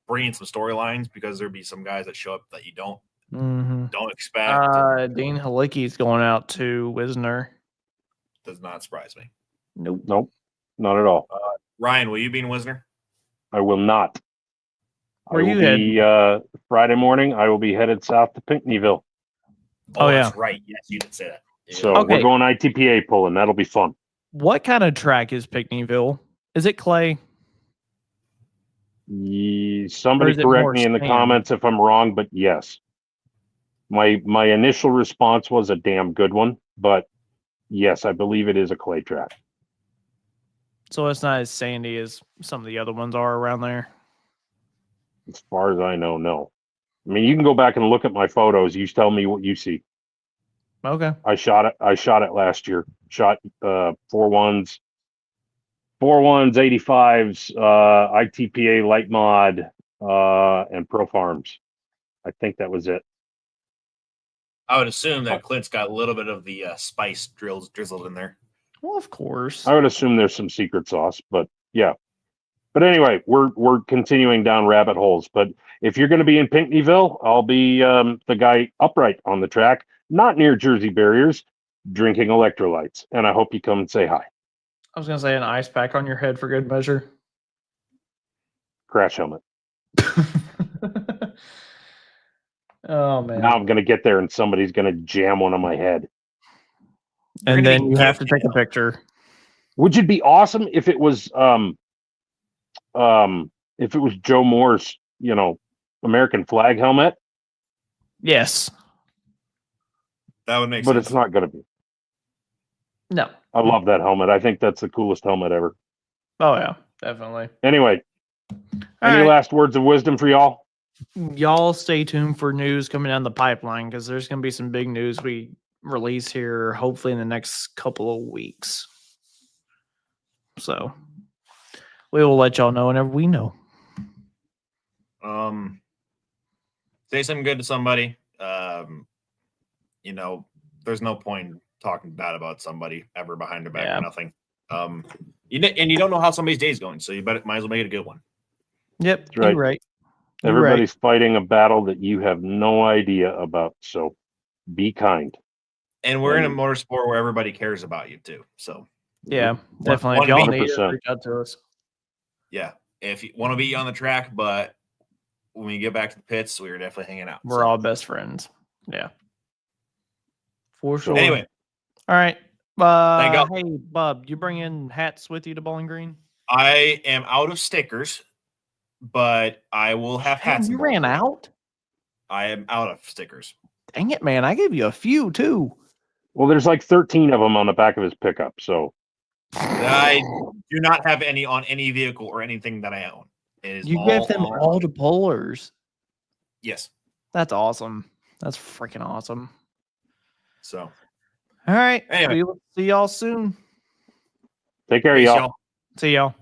bring in some storylines because there'll be some guys that show up that you don't expect. Dean Halicki's going out to Wisner. Does not surprise me. Nope. Nope, not at all. Ryan, will you be in Wisner? I will not. Where I will you be Friday morning. I will be headed south to Pinckneyville. Oh, yeah. That's right. Yes, you did say that. Yeah. So Okay. we're going ITPA pulling. That'll be fun. What kind of track is Pinckneyville? Is it clay? Somebody is it correct more me in the sand? comments if I'm wrong, but yes. My initial response was a damn good one, but yes, I believe it is a clay track. So it's not as sandy as some of the other ones are around there. As far as I know, no. I mean, you can go back and look at my photos. You tell me what you see. Okay. I shot it last year. Shot 4.1s, 85s, ITPA light mod, and Pro Farms. I think that was it. I would assume that Clint's got a little bit of the spice drizzled in there. Well, of course. I would assume there's some secret sauce, but yeah. But anyway, we're continuing down rabbit holes. But if you're going to be in Pinckneyville, I'll be the guy upright on the track, not near Jersey barriers, drinking electrolytes. And I hope you come and say hi. I was going to say an ice pack on your head for good measure. Crash helmet. Oh, man. Now I'm going to get there and somebody's going to jam one on my head. And then you have to take a picture. Which would be awesome if it was Joe Moore's, American flag helmet. Yes. That would make but sense. It's not going to be. No. I love that helmet. I think that's the coolest helmet ever. Oh, yeah. Definitely. Anyway, All any right. last words of wisdom for y'all? Y'all stay tuned for news coming down the pipeline because there's going to be some big news we release here hopefully in the next couple of weeks. So we will let y'all know whenever we know. Say something good to somebody. There's no point in talking bad about somebody ever behind their back or nothing. And you don't know how somebody's day is going, so you might as well make it a good one. Yep, That's right. You're right. Everybody's fighting a battle that you have no idea about. So be kind. And we're in a motorsport where everybody cares about you too. So yeah, definitely. If y'all need it, 100%. reach out to us. Yeah, if you want to be on the track, but when we get back to the pits, we are definitely hanging out. We're all best friends. Yeah, for sure. Anyway, all right. Thank y'all. Hey, Bub, you bring in hats with you to Bowling Green? I am out of stickers, but I will have hats. You ran out? I am out of stickers. Dang it, man. I gave you a few too. Well, there's like 13 of them on the back of his pickup. So I do not have any on any vehicle or anything that I own. You gave them all to pullers. Yes. That's awesome. That's freaking awesome. So, all right. Anyway. We will see y'all soon. take care, Peace, y'all. See y'all.